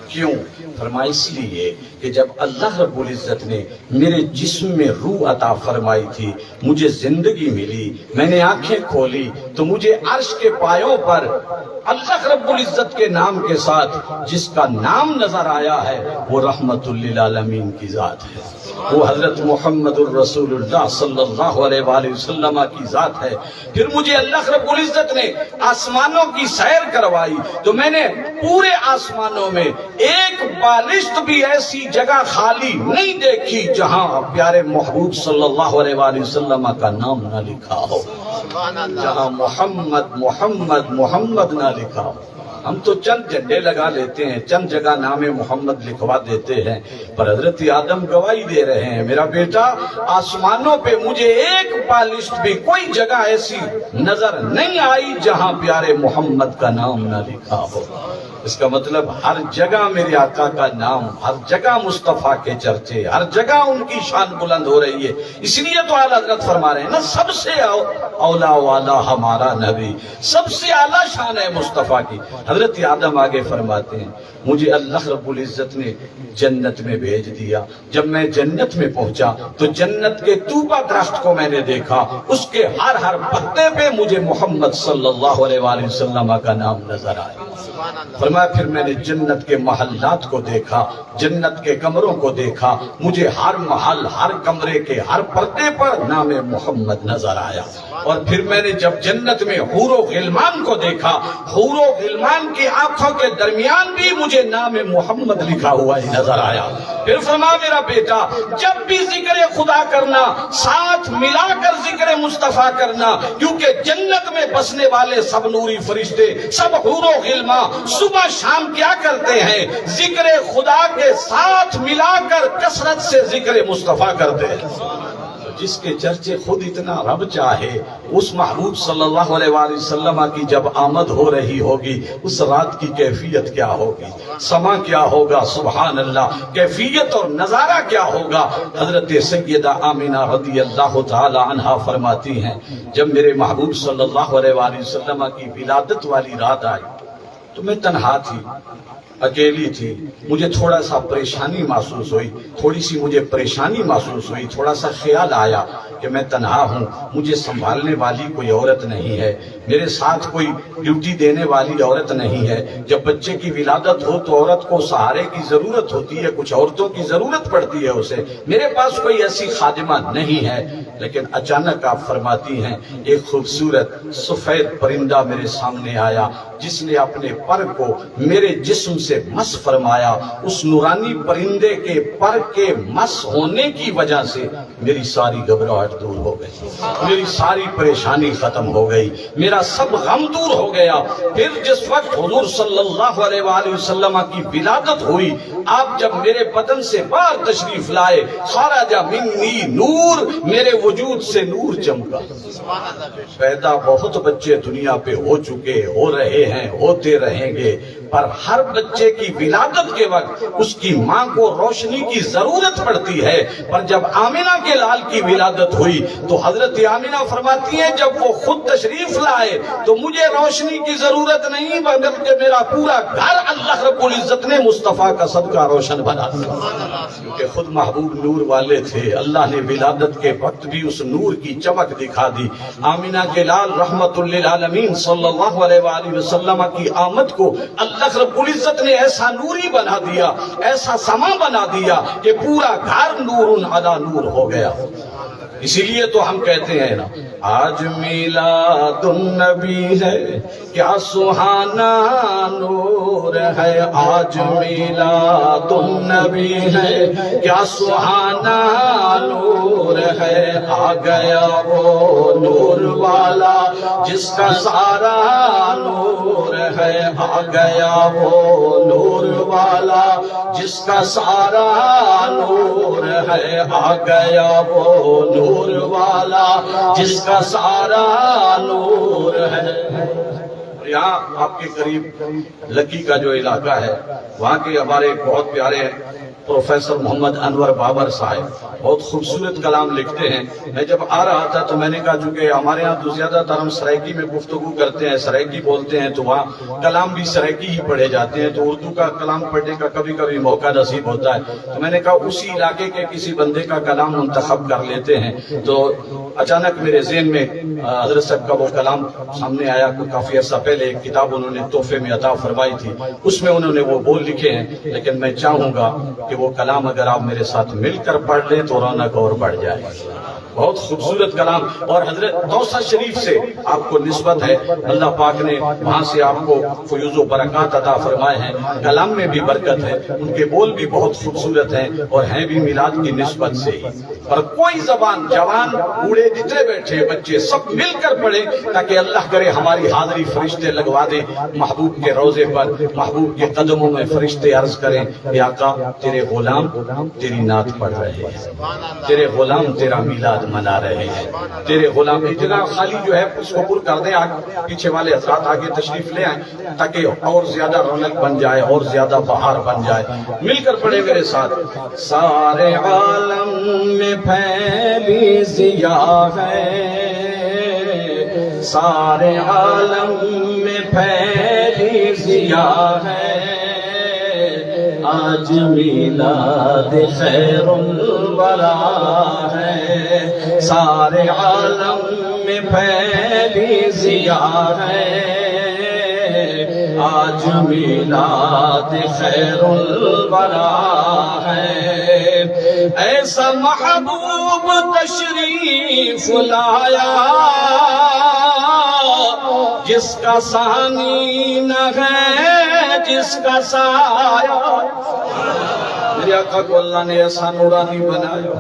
کیوں؟ فرمایا اس لیے کہ جب اللہ رب العزت نے میرے جسم میں روح عطا فرمائی تھی، مجھے زندگی ملی، میں نے آنکھیں کھولی تو مجھے عرش کے پایوں پر اللہ رب العزت کے نام کے ساتھ جس کا نام نظر آیا ہے وہ رحمت للعالمین کی ذات ہے، وہ حضرت محمد الرسول اللہ صلی اللہ علیہ وآلہ وسلم کی ذات ہے۔ پھر مجھے اللہ رب العزت نے آسمانوں کی سیر کروائی تو میں نے پورے آسمانوں میں ایک بالشت بھی ایسی جگہ خالی نہیں دیکھی جہاں پیارے محبوب صلی اللہ علیہ وآلہ وسلم کا نام نہ لکھا ہو، جہاں محمد محمد محمد نہ لکھا ہو۔ ہم تو چند جھنڈے لگا لیتے ہیں، چند جگہ نام محمد لکھوا دیتے ہیں، پر حضرت آدم گواہی دے رہے ہیں میرا بیٹا آسمانوں پہ مجھے ایک بالشت بھی کوئی جگہ ایسی نظر نہیں آئی جہاں پیارے محمد کا نام نہ لکھا ہو۔ اس کا مطلب ہر جگہ میرے آقا کا نام، ہر جگہ مصطفیٰ کے چرچے، ہر جگہ ان کی شان بلند ہو رہی ہے۔ اس لیے تو اعلیٰ حضرت فرما رہے ہیں نا، سب سے اولا والا ہمارا نبی، سب سے اعلیٰ شان ہے مصطفیٰ کی۔ حضرت آدم آگے فرماتے ہیں مجھے اللہ رب العزت نے جنت میں بھیج دیا، جب میں جنت میں پہنچا تو جنت کے طوبہ درخت کو میں نے دیکھا، اس کے ہر ہر پتے پہ مجھے محمد صلی اللہ علیہ وآلہ وسلم کا نام نظر آیا۔ فرمایا پھر میں نے جنت کے محلات کو دیکھا، جنت کے کمروں کو دیکھا، مجھے ہر محل ہر کمرے کے ہر پردے پر نام محمد نظر آیا۔ اور پھر میں نے جب جنت میں حور و غلمان کو دیکھا، حور و غلمان کی آنکھوں کے درمیان بھی مجھے نام محمد لکھا ہوا ہی نظر آیا۔ پھر فرمایا میرا بیٹا جب بھی ذکر خدا کرنا ساتھ ملا کر ذکر مصطفیٰ کرنا، کیونکہ جنت میں بسنے والے سب نوری فرشتے، سب حور و غلمان صبح شام کیا کرتے ہیں؟ ذکر خدا کے ساتھ ملا کر کثرت سے ذکر مصطفیٰ کرتے ہیں۔ جس کے چرچے خود اتنا رب چاہے، اس محبوب صلی اللہ علیہ وآلہ وسلم کی جب آمد ہو رہی ہوگی اس رات کی کیفیت کیا ہوگی، سما کیا ہوگا، سبحان اللہ، کیفیت اور نظارہ کیا ہوگا۔ حضرت سیدہ آمینہ رضی اللہ تعالی عنہا فرماتی ہیں جب میرے محبوب صلی اللہ علیہ وآلہ وسلم کی ولادت والی رات آئی تو میں تنہا تھی، اکیلی تھی، مجھے تھوڑا سا پریشانی محسوس ہوئی، تھوڑی سی مجھے پریشانی محسوس ہوئی، تھوڑا سا خیال آیا کہ میں تنہا ہوں، مجھے سنبھالنے والی کوئی عورت نہیں ہے، میرے ساتھ کوئی ڈیوٹی دینے والی عورت نہیں ہے۔ جب بچے کی ولادت ہو تو عورت کو سہارے کی ضرورت ہوتی ہے، کچھ عورتوں کی ضرورت پڑتی ہے اسے، میرے پاس کوئی ایسی خادمہ نہیں ہے۔ لیکن اچانک آپ فرماتی ہیں ایک خوبصورت سفید پرندہ میرے سامنے آیا جس نے اپنے پر کو میرے جسم سے مس فرمایا۔ اس نورانی پرندے کے پر کے مس ہونے کی وجہ سے میری ساری گھبراہٹ دور ہو گئی، میری ساری پریشانی ختم ہو گئی، میرا سب غم دور ہو گیا۔ پھر جس وقت حضور صلی اللہ علیہ وآلہ وسلم کی ولادت ہوئی آپ جب میرے بدن سے باہر تشریف لائے، خرج منی نور، میرے وجود سے نور چمکا۔ پیدا بہت بچے دنیا پہ ہو چکے، ہو رہے ہیں، ہوتے رہیں گے، پر ہر بچے کی ولادت کے وقت اس کی ماں کو روشنی کی ضرورت پڑتی ہے۔ پر جب آمنہ کے لال کی ولادت ہوئی تو حضرت آمنہ فرماتی ہیں جب وہ خود تشریف لائے تو مجھے روشنی کی ضرورت نہیں، بلکہ میرا پورا گھر اللہ رب العزت نے مصطفیٰ کا صدقہ روشن بنا دیا، کیونکہ خود محبوب نور والے تھے۔ اللہ نے ولادت کے وقت بھی اس نور کی چمک دکھا دی۔ آمنہ کے لال رحمت للعالمین صلی اللہ علیہ وآلہ وسلم کی آمد کو اللہ رب العزت نے ایسا نوری بنا دیا، ایسا سما بنا دیا کہ پورا گھر نور علی نور ہو گیا۔ اسی لیے تو ہم کہتے ہیں نا، آج میلاد النبی ہے کیا سہانا نور ہے، آج میلاد النبی ہے کیا سہانا نور ہے، آ گیا وہ نور والا جس کا سارا نور ہے، آ گیا وہ نور والا جس کا سارا نور ہے، آ گیا وہ نور والا جس کا سارا نور ہے۔ یہاں آپ کے قریب لکی کا جو علاقہ ہے، وہاں کے ہمارے بہت پیارے پروفیسر محمد انور بابر صاحب بہت خوبصورت کلام لکھتے ہیں۔ میں جب آ رہا تھا تو میں نے کہا چونکہ ہمارے ہاں تو زیادہ تر ہم سرائکی میں گفتگو کرتے ہیں، سرائکی بولتے ہیں، تو وہاں کلام بھی سرائکی ہی پڑھے جاتے ہیں، تو اردو کا کلام پڑھنے کا کبھی کبھی موقع نصیب ہوتا ہے، تو میں نے کہا اسی علاقے کے کسی بندے کا کلام منتخب کر لیتے ہیں۔ تو اچانک میرے ذہن میں حضرت صاحب کا وہ کلام سامنے آیا، کافی عرصہ پہلے ایک کتاب انہوں نے تحفے میں عطا فرمائی تھی، اس میں انہوں نے وہ بول لکھے ہیں، لیکن میں چاہوں گا کہ وہ کلام اگر آپ میرے ساتھ مل کر پڑھ لیں تو رونق اور بڑھ جائے۔ بہت خوبصورت کلام، اور حضرت دوسہ شریف سے آپ کو نسبت ہے، اللہ پاک نے وہاں سے آپ کو فیوز و برکات عطا فرمائے ہیں، کلام میں بھی برکت ہے، ان کے بول بھی بہت خوبصورت ہیں اور ہیں بھی میلاد کی نسبت سے ہی۔ پر کوئی زبان، جوان بوڑھے جتنے بیٹھے بچے سب مل کر پڑھے تاکہ اللہ کرے ہماری حاضری فرشتے لگوا دے محبوب کے روضے پر، محبوب کے قدموں میں فرشتے عرض کریں اے آقا تیرے غلام تیری نعت پڑھ رہے ہیں، تیرے غلام تیرا میلاد منا رہے ہیں، تیرے غلام۔ جگہ خالی جو ہے اس کو پر کر دیں، پیچھے والے حضرات آگے تشریف لے آئیں تاکہ اور زیادہ رونق بن جائے اور زیادہ بہار بن جائے۔ مل کر پڑھے میرے ساتھ۔ سارے عالم میں پھیلی ضیا ہے، سارے عالم میں پھیلی ضیا ہے، آج میلاد خیر الورا ہے، سارے عالم میں پھیلی ضیا ہے، آج میلاد خیر الورا ہے، ایسا محبوب تشریف لایا جس کا ثانی نہ ہے جس کا سایہ۔ میرے آقا کو اللہ نے ایسا نورانی بنایا،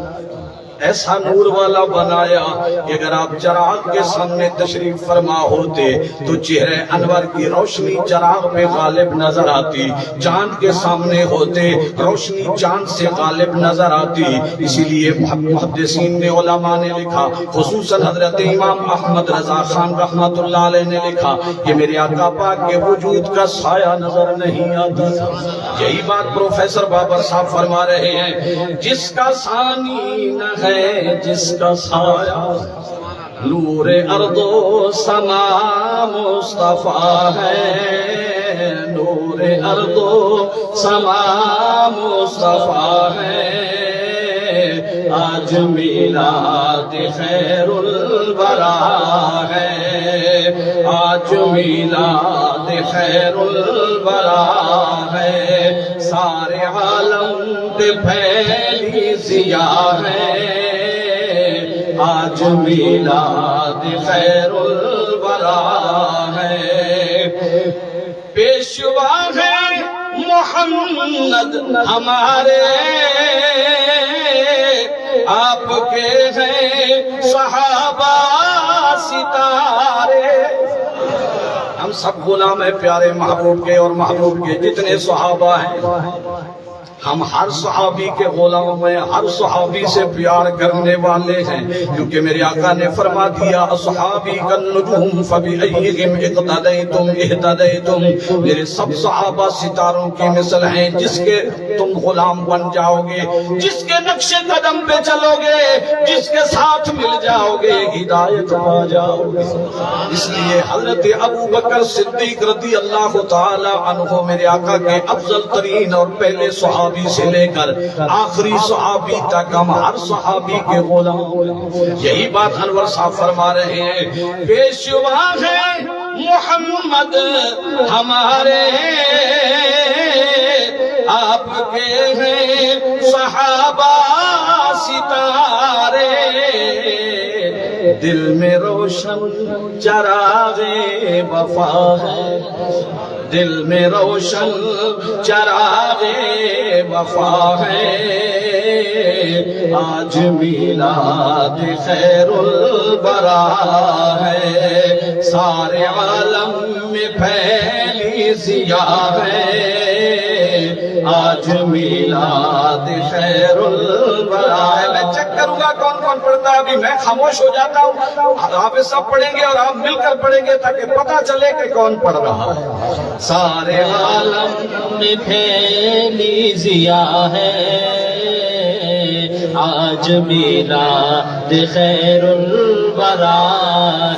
ایسا نور والا بنایا کہ اگر آپ چراغ کے سامنے تشریف فرما ہوتے تو چہرے انور کی روشنی چراغ پہ غالب نظر آتی، چاند کے سامنے ہوتے روشنی چاند سے غالب نظر آتی۔ اسی لیے محدثین نے علماء نے لکھا، خصوصاً حضرت امام احمد رضا خان رحمت اللہ علیہ نے لکھا کہ میرے آقا پاک کے وجود کا سایہ نظر نہیں آتا تھا۔ یہی بات پروفیسر بابر صاحب فرما رہے ہیں، جس کا ثانی نہ ہے جس کا سایہ، نور ارض و سما مصطفیٰ ہے، نور ارض و سما مصطفیٰ ہے، آج میلاد خیر الورا ہے، آج میلاد خیر الورا ہے، سارے عالم پہ پھیلی ضیا ہے، آج میلاد خیر الورا ہے، پیشوا ہے محمد ہمارے، آپ کے ہیں صحابہ ستارے، ہم سب غلام ہیں پیارے محبوب کے، اور محبوب کے جتنے صحابہ ہیں ہم ہر صحابی کے غلام ہیں، ہر صحابی سے پیار کرنے والے ہیں، کیونکہ میرے آقا نے فرما دیا اصحابی کالنجوم فبأیہم اقتدیتم اہتدیتم، میرے سب صحابہ ستاروں کی مثل ہیں، جس کے تم غلام بن جاؤ گے، جس کے نقش قدم پہ چلو گے، جس کے ساتھ مل جاؤ گے، ہدایت پا جاؤ گے۔ اس لیے حضرت ابو بکر صدیق رضی اللہ تعالی عنہ میرے آقا کے افضل ترین اور پہلے صحابی سے لے کر آخری صحابی تک ہم ہر صحابی کے غلام۔ یہی بات انور صاحب فرما رہے ہیں، پیشوا ہے محمد ہمارے، آپ کے ہیں صحابہ ستارے، دل میں روشن چراغ وفا ہے، دل میں روشن چراغ وفا ہے، آج میلاد خیر البرا ہے، سارے عالم میں پھیلی ضیاء ہے، آج میلاد خیر البرا ہے۔ میں چیک کروں گا کون کون پڑھتا ہے، ابھی میں خاموش ہو جاتا ہوں، آپ سب پڑھیں گے اور آپ مل کر پڑھیں گے تاکہ پتہ چلے کہ کون پڑھ رہا ہے۔ سارے عالم میں پھیلی ضیاء ہے، آج میلاد خیر الورا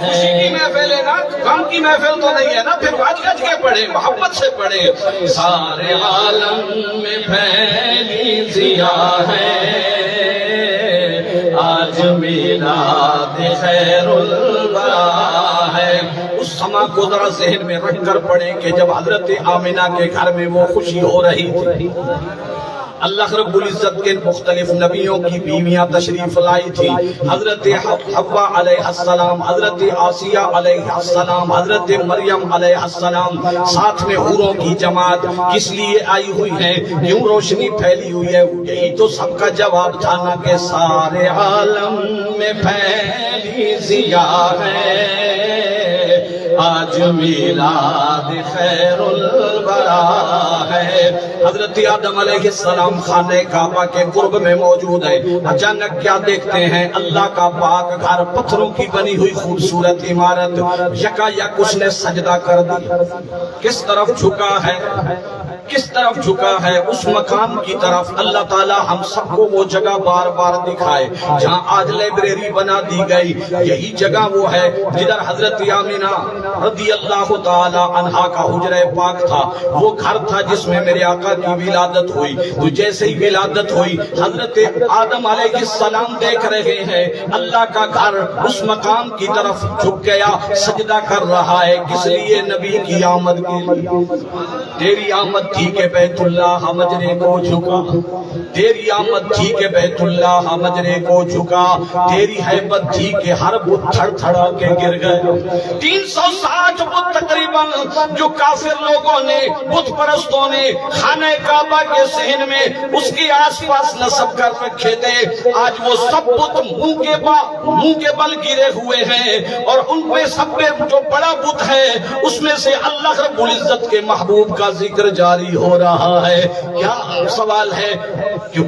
ہے۔ خوشی کی محفل ہے نا، غم کی محفل تو نہیں ہے نا، پھر گج گج کے پڑھے، محبت سے پڑھے۔ سارے عالم میں پھیلی ضیاء ہے، آج میلاد خیر الورا ہے۔ اس سما کو ذرا ذہن میں رکھ کر پڑھیں کہ جب حضرت آمنہ کے گھر میں وہ خوشی ہو رہی تھی، اللہ رب العزت کے مختلف نبیوں کی بیویاں تشریف لائی تھی، حضرت حوا علیہ السلام، حضرت آسیہ علیہ السلام، حضرت مریم علیہ السلام، ساتھ میں حوروں کی جماعت کس لیے آئی ہوئی ہے، کیوں روشنی پھیلی ہوئی ہے؟ یہی تو سب کا جواب تھا نا کہ سارے عالم میں پھیلی ضیاء ہے، آج میلاد خیر الورا ہے۔ حضرت آدم علیہ السلام خانہ کعبہ کے قرب میں موجود ہے، اچانک کیا دیکھتے ہیں؟ اللہ کا پاک گھر، پتھروں کی بنی ہوئی خوبصورت عمارت، یکا یک اس نے سجدہ کر دیا۔ کس طرف جھکا ہے؟ کس طرف جھکا ہے؟ اس مقام کی طرف۔ اللہ تعالیٰ ہم سب کو وہ جگہ بار بار دکھائے جہاں آج لائبریری بنا دی گئی، یہی جگہ وہ ہے جدھر حضرت آمنہ رضی اللہ تعالی عنہا کا حجرہ پاک تھا، وہ گھر تھا جس میں میرے آقا کی ولادت ہوئی۔ تو جیسے ہی ولادت ہوئی، حضرت آدم علیہ السلام دیکھ رہے ہیں اللہ کا گھر اس مقام کی طرف جھک گیا، سجدہ کر رہا ہے۔ کس لیے؟ نبی کی آمد کے لیے۔ تیری آمد تھی کہ بیت اللہ مجرے کو جھکا، تیری آمد تھی کہ بیت اللہ مجرے کو جھکا، تیری حیبت تھی کہ ہر بت تھڑ تھڑا کے گر گئے۔ 360 بت تقریباً جو کافر لوگوں نے، بت پرستوں نے خانہ کعبہ کے صحن میں اس کے آس پاس نصب کر رکھے تھے، آج وہ سب بت منہ کے بل گرے ہوئے ہیں، اور ان پہ سب پہ جو بڑا بت ہے اس میں سے اللہ رب العزت کے محبوب کا ذکر جاری ہو رہا ہے۔ کیا سوال ہے؟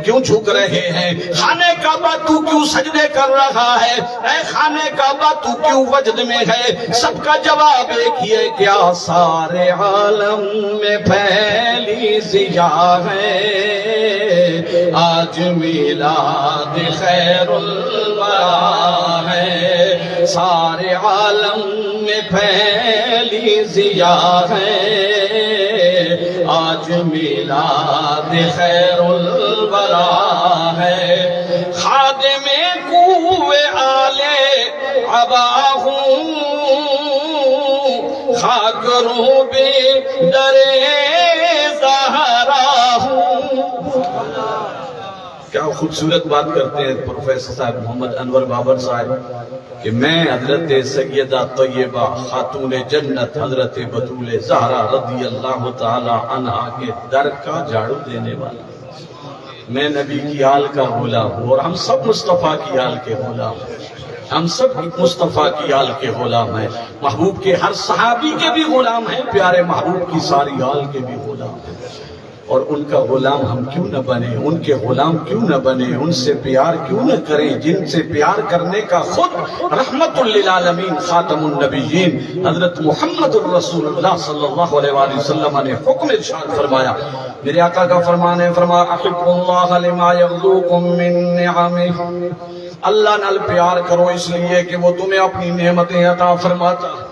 کیوں جھک رہے ہیں؟ خانہ کعبہ تو کیوں سجدے کر رہا ہے؟ اے خانہ کعبہ تو کیوں وجد میں ہے؟ سب کا جواب ایک ہی ہے، کیا سارے عالم میں پھیلی ضیاء ہے، آج میلاد خیر الورا ہے، سارے عالم میں پھیلی ضیاء ہے، آج میلاد خیر الورا ہے۔ خادم کوئے آلے عبا ہوں، خاک رو بے درے زہرا ہوں۔ کیا خوبصورت بات کرتے ہیں پروفیسر صاحب محمد انور بابر صاحب کہ میں حضرت سیدہ طیبہ خاتون جنت حضرت بطول زہرا رضی اللہ تعالی عنہا کے در کا جھاڑو دینے والا، میں نبی کی آل کا غلام ہوں، اور ہم سب مصطفیٰ کی آل کے غلام ہیں، ہم سب مصطفیٰ کی آل کے غلام ہیں، محبوب کے ہر صحابی کے بھی غلام ہیں، پیارے محبوب کی ساری آل کے بھی غلام ہیں۔ اور ان کا غلام ہم کیوں نہ بنے، ان کے غلام کیوں نہ بنے، ان سے پیار کیوں نہ کریں جن سے پیار کرنے کا خود رحمت للعالمین خاتم النبیین حضرت محمد الرسول اللہ صلی اللہ علیہ وآلہ وسلم نے حکم ارشاد فرمایا۔ میرے آقا کا فرمان ہے، فرمایا احب اللہ لما یغدوکم من نعمہ، اللہ نال پیار کرو اس لیے کہ وہ تمہیں اپنی نعمتیں عطا فرماتا ہے۔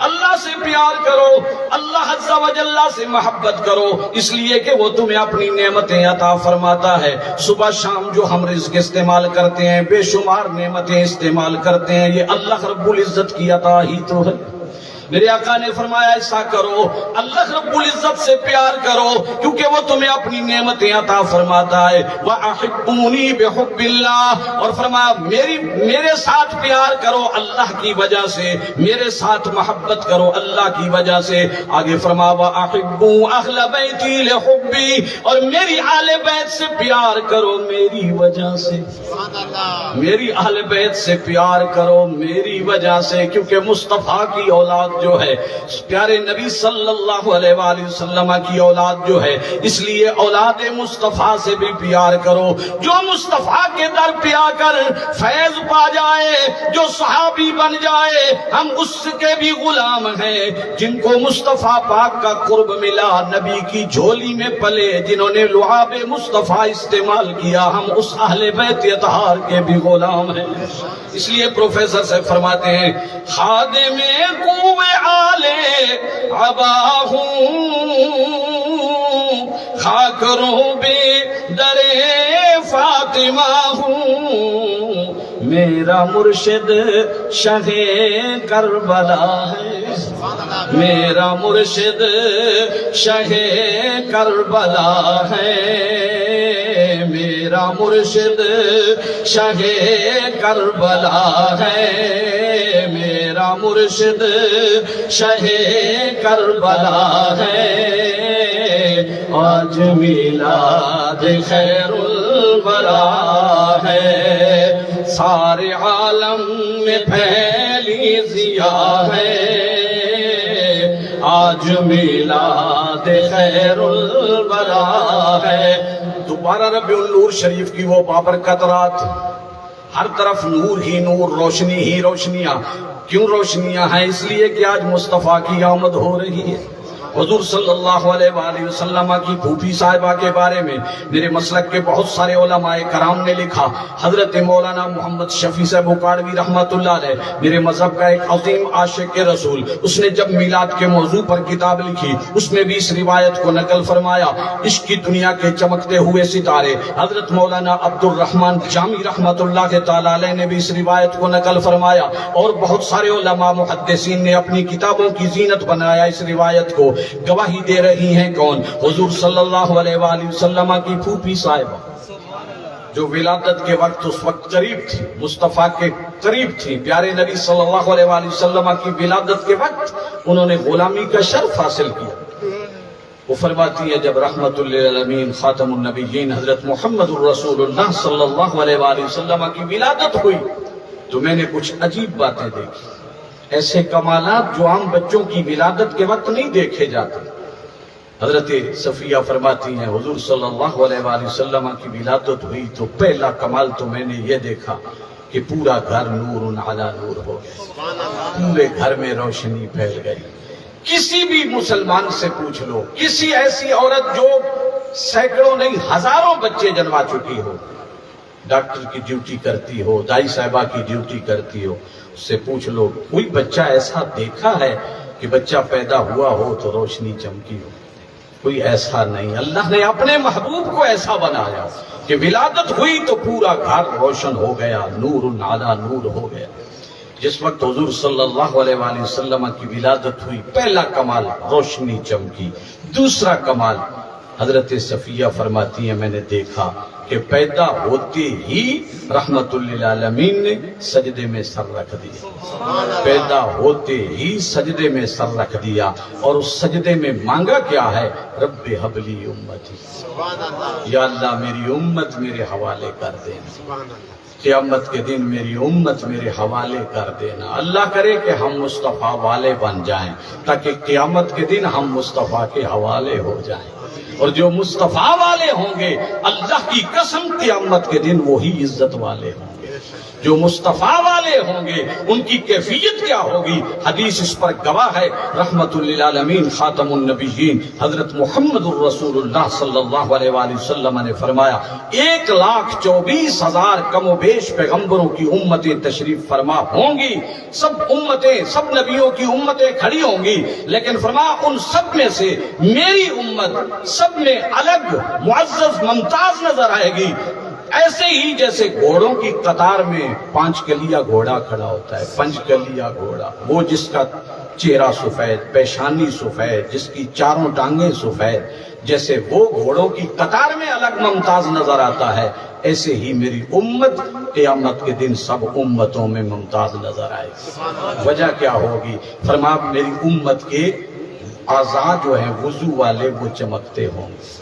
اللہ سے پیار کرو، اللہ عز و جل سے محبت کرو اس لیے کہ وہ تمہیں اپنی نعمتیں عطا فرماتا ہے۔ صبح شام جو ہم رزق استعمال کرتے ہیں، بے شمار نعمتیں استعمال کرتے ہیں، یہ اللہ رب العزت کی عطا ہی تو ہے۔ میرے آقا نے فرمایا ایسا کرو، اللہ رب العزت سے پیار کرو کیونکہ وہ تمہیں اپنی نعمتیں عطا فرماتا ہے۔ وَأَحِبُّونِي بِحُبِّ اللَّهِ، اور فرمایا میرے ساتھ پیار کرو اللہ کی وجہ سے، میرے ساتھ محبت کرو اللہ کی وجہ سے۔ آگے فرمایا وَأَحِبُّوا أَهْلَ بَيْتِي لِحُبِّي، اور میری اہل بیت سے پیار کرو میری وجہ سے، میری اہل بیت سے پیار کرو میری وجہ سے، کیونکہ مصطفیٰ کی اولاد جو ہے، پیارے نبی صلی اللہ علیہ وآلہ وسلم کی اولاد جو ہے، اس لیے اولاد مصطفیٰ سے بھی پیار کرو۔ جو مصطفیٰ کے در پہ آ کر فیض پا جائے، جو صحابی بن جائے، ہم اس کے بھی غلام ہیں۔ جن کو مصطفیٰ پاک کا قرب ملا، نبی کی جھولی میں پلے، جنہوں نے لعاب مصطفیٰ استعمال کیا، ہم اس اہل بیت اطہار کے بھی غلام ہیں۔ اس لیے پروفیسر سے فرماتے ہیں خادم کوئے آلے عبا ہوں، خاکروں بے در فاطمہ ہوں، میرا مرشد شہ کربلا ہے، میرا مرشد شہ کربلا ہے، میرا مرشد شہ کربلا ہے، میرا مرشد شہ کربلا ہے۔ آج میلاد خیر الورا ہے، سارے عالم میں پھیلی ضیاء ہے، آج میلاد خیر الورا ہے۔ دوبارہ ربیع النور شریف کی وہ بابرکت رات، ہر طرف نور ہی نور، روشنی ہی روشنیاں۔ کیوں روشنیاں ہیں؟ اس لیے کہ آج مصطفیٰ کی آمد ہو رہی ہے۔ حضور صلی اللہ علیہ وآلہ وسلم کی پھوپھی صاحبہ کے بارے میں میرے مسلک کے بہت سارے علماء کرام نے لکھا۔ حضرت مولانا محمد شفیع صاحب اکاڑوی رحمۃ اللہ علیہ، میرے مذہب کا ایک عظیم عاشق رسول، اس نے جب میلاد کے موضوع پر کتاب لکھی، اس میں بھی اس روایت کو نقل فرمایا۔ عشق کی دنیا کے چمکتے ہوئے ستارے حضرت مولانا عبد الرحمن جامی رحمۃ اللہ تعالیٰ علیہ نے بھی اس روایت کو نقل فرمایا، اور بہت سارے علماء محدثین نے اپنی کتابوں کی زینت بنایا اس روایت کو۔ گواہی دے رہی ہیں کون؟ حضور صلی اللہ علیہ وآلہ وسلم کی پھوپھی صاحبہ، جو ولادت کے وقت اس وقت قریب تھی، مصطفیٰ کے قریب تھی۔ پیارے نبی صلی اللہ علیہ وآلہ وسلم کی ولادت کے وقت انہوں نے غلامی کا شرف حاصل کیا۔ وہ فرماتی ہے جب رحمت للعالمین خاتم النبیین حضرت محمد الرسول اللہ صلی اللہ علیہ وآلہ وسلم کی ولادت ہوئی تو میں نے کچھ عجیب باتیں دیکھی، ایسے کمالات جو عام بچوں کی ولادت کے وقت نہیں دیکھے جاتے۔ حضرت صفیہ فرماتی ہیں حضور صلی اللہ علیہ وآلہ وسلم کی ولادت ہوئی تو پہلا کمال تو میں نے یہ دیکھا کہ پورا گھر نور علی نور ہو گیا، پورے گھر میں روشنی پھیل گئی۔ کسی بھی مسلمان سے پوچھ لو، کسی ایسی عورت جو سینکڑوں نہیں ہزاروں بچے جنما چکی ہو، ڈاکٹر کی ڈیوٹی کرتی ہو، دائی صاحبہ کی ڈیوٹی کرتی ہو، اس سے پوچھ لو کوئی بچہ ایسا دیکھا ہے کہ بچہ پیدا ہوا ہو تو روشنی چمکی ہو؟ کوئی ایسا نہیں۔ اللہ نے اپنے محبوب کو ایسا بنایا کہ ولادت ہوئی تو پورا گھر روشن ہو گیا، نور علی نور ہو گیا۔ جس وقت حضور صلی اللہ علیہ وآلہ وسلم کی ولادت ہوئی، پہلا کمال روشنی چمکی۔ دوسرا کمال حضرت صفیہ فرماتی ہیں میں نے دیکھا کہ پیدا ہوتے ہی رحمت للعالمین نے سجدے میں سر رکھ دیا، پیدا ہوتے ہی سجدے میں سر رکھ دیا، اور اس سجدے میں مانگا کیا ہے؟ رب حبلی امتی، یا اللہ میری امت میرے حوالے کر دینا، قیامت کے دن میری امت میرے حوالے کر دینا۔ اللہ کرے کہ ہم مصطفیٰ والے بن جائیں تاکہ قیامت کے دن ہم مصطفیٰ کے حوالے ہو جائیں۔ اور جو مصطفیٰ والے ہوں گے اللہ کی قسم قیامت کے دن وہی عزت والے ہوں گے۔ جو مصطفیٰ والے ہوں گے ان کی کیفیت کیا ہوگی؟ حدیث اس پر گواہ ہے۔ رحمت للعالمین خاتم النبیین حضرت محمد الرسول اللہ صلی اللہ علیہ وآلہ وسلم نے فرمایا 1,24,000 کم و بیش پیغمبروں کی امتیں تشریف فرما ہوں گی، سب امتیں، سب نبیوں کی امتیں کھڑی ہوں گی، لیکن فرمایا ان سب میں سے میری امت سب میں الگ معزز ممتاز نظر آئے گی، ایسے ہی جیسے گھوڑوں کی قطار میں 5 کلیا گھوڑا کھڑا ہوتا ہے۔ 5 کلیا گھوڑا، وہ جس کا چہرہ سفید، پیشانی سفید، جس کی چاروں ٹانگیں سفید، جیسے وہ گھوڑوں کی قطار میں الگ ممتاز نظر آتا ہے، ایسے ہی میری امت قیامت کے دن سب امتوں میں ممتاز نظر آئے گی۔ وجہ کیا ہوگی؟ فرمایا میری امت کے اعضاء جو ہیں وضو والے وہ چمکتے ہوں گے۔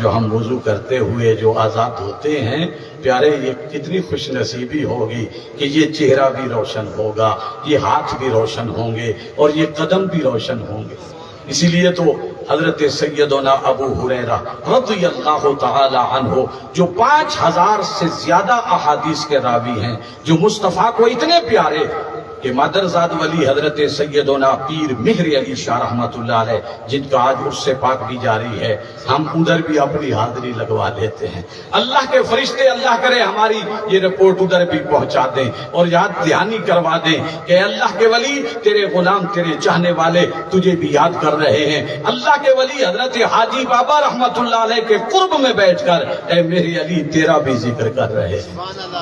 جو ہم وضو کرتے ہوئے جو آزاد ہوتے ہیں پیارے، یہ کتنی خوش نصیبی ہوگی کہ یہ چہرہ بھی روشن ہوگا، یہ ہاتھ بھی روشن ہوں گے اور یہ قدم بھی روشن ہوں گے۔ اسی لیے تو حضرت سیدنا ابو ہریرہ رضی اللہ تعالی عنہ جو 5,000 سے زیادہ احادیث کے راوی ہیں، جو مصطفیٰ کو اتنے پیارے کہ مادرزاد ولی حضرت سیدنا پیر مہر علی شاہ رحمت اللہ علیہ، جن کا آج عرس پاک بھی جاری ہے، ہم ادھر بھی اپنی حاضری لگوا لیتے ہیں۔ اللہ کے فرشتے اللہ کرے ہماری یہ رپورٹ ادھر بھی پہنچا دیں اور یاد دہانی کروا دیں کہ اللہ کے ولی تیرے غلام، تیرے چاہنے والے تجھے بھی یاد کر رہے ہیں۔ اللہ کے ولی حضرت حاجی بابا رحمت اللہ علیہ کے قرب میں بیٹھ کر اے مہر علی تیرا بھی ذکر کر رہے ہیں۔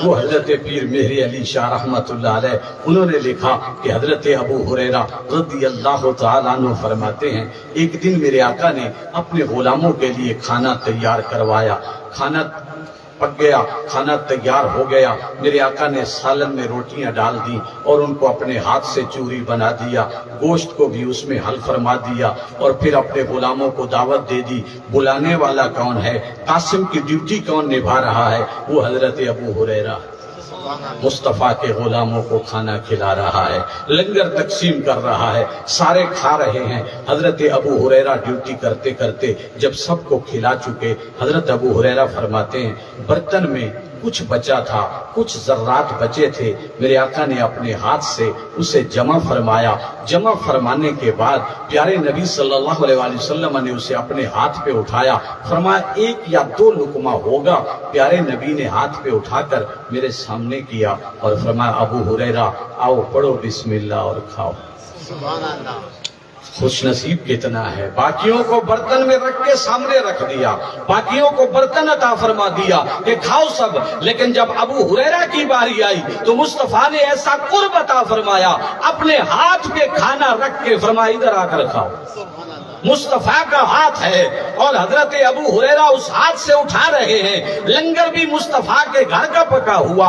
وہ حضرت پیر مہر علی شاہ رحمت اللہ علیہ، انہوں نے لکھا کہ حضرت ابو ہریرہ رضی اللہ تعالیٰ عنہ فرماتے ہیں ایک دن میرے آقا نے اپنے غلاموں کے لیے کھانا تیار کروایا، کھانا پک گیا، کھانا تیار ہو گیا، میرے آقا نے سالن میں روٹیاں ڈال دی اور ان کو اپنے ہاتھ سے چوری بنا دیا، گوشت کو بھی اس میں حل فرما دیا اور پھر اپنے غلاموں کو دعوت دے دی۔ بلانے والا کون ہے؟ قاسم کی ڈیوٹی کون نبھا رہا ہے؟ وہ حضرت ابو ہریرہ مصطفیٰ کے غلاموں کو کھانا کھلا رہا ہے، لنگر تقسیم کر رہا ہے، سارے کھا رہے ہیں۔ حضرت ابو ہریرہ ڈیوٹی کرتے کرتے جب سب کو کھلا چکے، حضرت ابو ہریرہ فرماتے ہیں برتن میں کچھ بچا تھا، کچھ ذرات بچے تھے، میرے آقا نے اپنے ہاتھ سے اسے جمع فرمایا۔ جمع فرمانے کے بعد پیارے نبی صلی اللہ علیہ وآلہ وسلم نے اسے اپنے ہاتھ پہ اٹھایا، فرمایا 1 یا 2 لقمہ ہوگا۔ پیارے نبی نے ہاتھ پہ اٹھا کر میرے سامنے کیا اور فرمایا ابو ہریرہ آؤ پڑھو بسم اللہ اور کھاؤ۔ سبحان اللہ۔ خوش نصیب کتنا ہے، باقیوں کو برتن میں رکھ کے سامنے رکھ دیا، باقیوں کو برتن عطا فرما دیا کہ کھاؤ سب، لیکن جب ابو ہریرہ کی باری آئی تو مصطفیٰ نے ایسا قرب عطا فرمایا، اپنے ہاتھ پہ کھانا رکھ کے فرمایا ادھر آ کر کھاؤ۔ مصطفیٰ کا ہاتھ ہے اور حضرت ابو ہریرہ اس ہاتھ سے اٹھا رہے ہیں۔ لنگر بھی مصطفیٰ کے گھر کا پکا ہوا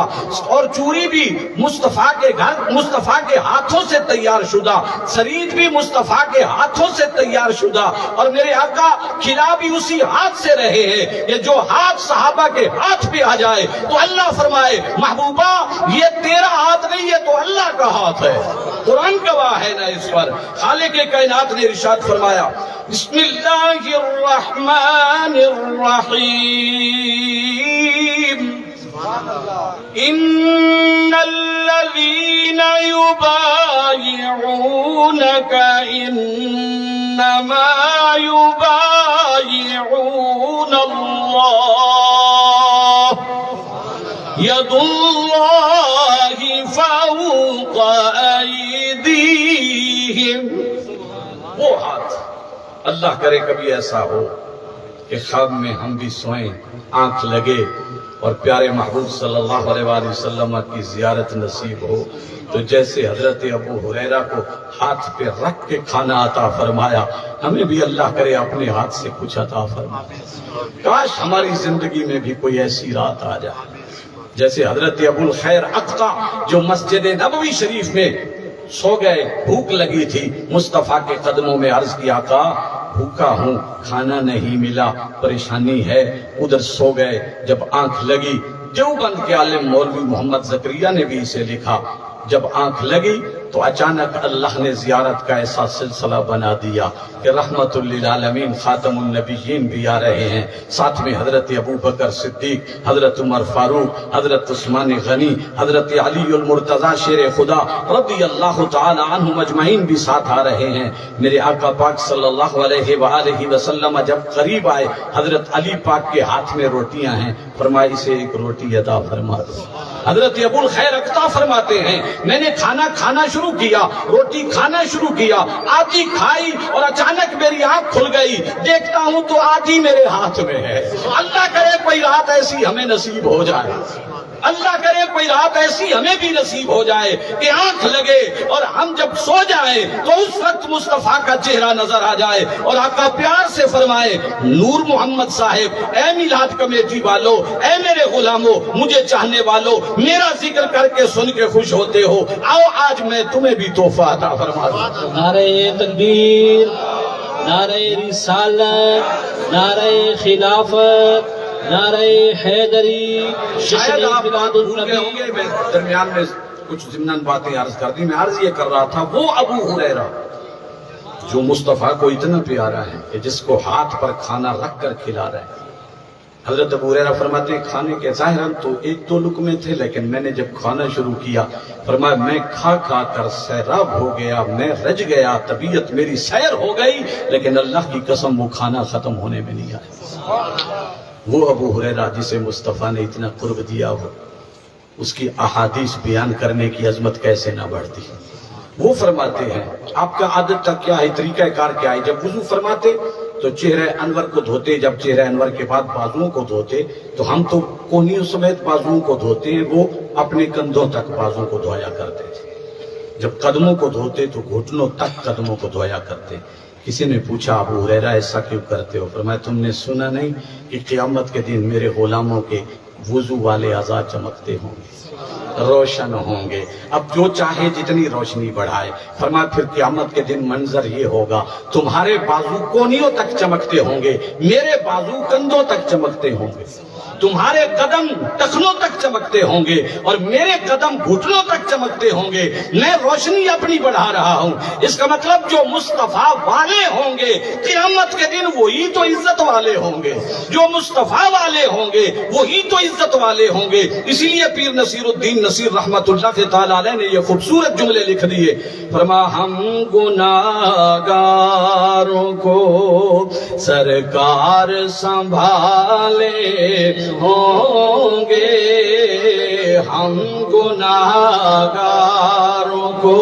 اور چوری بھی مصطفیٰ کے گھر، مصطفیٰ کے ہاتھوں سے تیار شدہ، سرید بھی مصطفیٰ کے ہاتھوں سے تیار شدہ، اور میرے آقا کھلا بھی اسی ہاتھ سے رہے ہیں۔ یہ جو ہاتھ صحابہ کے ہاتھ پہ آ جائے تو اللہ فرمائے محبوبہ یہ تیرا ہاتھ نہیں، یہ تو اللہ کا ہاتھ ہے۔ قرآن گواہ ہے نا اس پر۔ خالق کائنات نے ارشاد فرمایا بسم اللہ الرحمن الرحیم ان الذین یبایعونک انما یبایعون اللہ ید اللہ فوق ایدیہم۔ وہ ہاتھ، اللہ کرے کبھی ایسا ہو کہ خواب میں ہم بھی سوئیں، آنکھ لگے اور پیارے محبوب صلی اللہ علیہ وآلہ وسلم کی زیارت نصیب ہو تو جیسے حضرت ابو ہریرہ کو ہاتھ پہ رکھ کے کھانا عطا فرمایا، ہمیں بھی اللہ کرے اپنے ہاتھ سے کچھ عطا فرمائے۔ کاش ہماری زندگی میں بھی کوئی ایسی رات آ جائے جیسے حضرت ابو الخیر اقطع جو مسجد نبوی شریف میں سو گئے، بھوک لگی تھی، مصطفیٰ کے قدموں میں عرض کیا آقا بھوکا ہوں، کھانا نہیں ملا، پریشانی ہے، ادھر سو گئے۔ جب آنکھ لگی، دیوبند کے عالم مولوی محمد زکریا نے بھی اسے لکھا، جب آنکھ لگی تو اچانک اللہ نے زیارت کا ایسا سلسلہ بنا دیا کہ رحمت للعالمین خاتم النبیین بھی آ رہے ہیں، ساتھ میں حضرت ابو بکر صدیق، حضرت عمر فاروق، حضرت عثمان غنی، حضرت علی المرتضی شیر خدا رضی اللہ تعالی عنہم اجمعین بھی ساتھ آ رہے ہیں۔ میرے آقا پاک صلی اللہ علیہ وآلہ وسلم جب قریب آئے، حضرت علی پاک کے ہاتھ میں روٹیاں ہیں، فرمایا اسے ایک روٹی عطا فرما دو۔ حضرت ابو الخیر اقطع فرماتے ہیں میں نے کھانا شروع کیا، روٹی کھانا شروع کیا، آدھی کھائی اور اچانک میری آنکھ کھل گئی، دیکھتا ہوں تو آدھی میرے ہاتھ میں ہے۔ اللہ کرے کوئی رات ایسی ہمیں نصیب ہو جائے، اللہ کرے کوئی رات ایسی ہمیں بھی نصیب ہو جائے کہ آنکھ لگے اور ہم جب سو جائیں تو اس وقت مصطفیٰ کا چہرہ نظر آ جائے اور آقا پیار سے فرمائے نور محمد صاحب، اے میلاد کمیٹی والو، اے میرے غلاموں، مجھے چاہنے والو، میرا ذکر کر کے سن کے خوش ہوتے ہو، آؤ آج میں تمہیں بھی تحفہ عطا فرما دوں۔ نعرہ تکبیر، نعرہ رسالت، نعرہ خلافت، نعرہ حیدری، شاید آپ میلاد بھول گئے النبی۔ ہوں گے، میں درمیان میں کچھ ضمناً باتیں عرض کر دی۔ میں عرض یہ کر رہا تھا وہ ابو ہریرہ جو مصطفیٰ کو اتنا پیارا ہے کہ جس کو ہاتھ پر کھانا رکھ کر کھلا رہے ہیں۔ حضرت ابو ہریرہ فرماتے ہیں کھانے کے ظاہراً تو ایک دو لقمے تھے، لیکن میں نے جب کھانا شروع کیا فرمایا میں کھا کر سیراب ہو گیا، میں رج گیا، طبیعت میری سیر ہو گئی، لیکن اللہ کی قسم وہ کھانا ختم ہونے میں نہیں آیا۔ وہ ابو ہریرہ جسے مصطفیٰ نے اتنا قرب دیا ہو، اس کی احادیث بیان کرنے کی عظمت کیسے نہ بڑھتی۔ وہ فرماتے ہیں آپ کا عادت تک کیا ہے، طریقہ کار کیا ہے، جب وضو فرماتے تو چہرہ انور کو دھوتے، جب چہرہ انور کے بعد بازوؤں کو دھوتے تو ہم تو کونیوں سمیت بازوؤں کو دھوتے ہیں، وہ اپنے کندھوں تک بازوؤں کو دھویا کرتے تھے۔ جب قدموں کو دھوتے تو گھٹنوں تک قدموں کو دھویا کرتے۔ کسی نے پوچھا ابو ہریرہ ایسا کیوں کرتے ہو؟ فرمایا تم نے سنا نہیں کہ قیامت کے دن میرے غلاموں کے وضو والے اعضاء چمکتے ہوں گے، روشن ہوں گے، اب جو چاہے جتنی روشنی بڑھائے۔ فرمایا پھر قیامت کے دن منظر یہ ہوگا تمہارے بازو کونیوں تک چمکتے ہوں گے، میرے بازو کندھوں تک چمکتے ہوں گے، تمہارے قدم ٹخنوں تک چمکتے ہوں گے اور میرے قدم گھٹنوں تک چمکتے ہوں گے۔ میں روشنی اپنی بڑھا رہا ہوں۔ اس کا مطلب جو مصطفیٰ والے ہوں گے قیامت کے دن وہی تو عزت والے ہوں گے، جو مصطفیٰ والے ہوں گے وہی تو عزت والے ہوں گے۔ اسی لیے پیر نصیر الدین نصیر رحمت اللہ تعالیٰ علیہ نے یہ خوبصورت جملے لکھ دیے، فرمایا ہم گناہگاروں کو سرکار سنبھالے ہوں گے، ہم گناہگاروں کو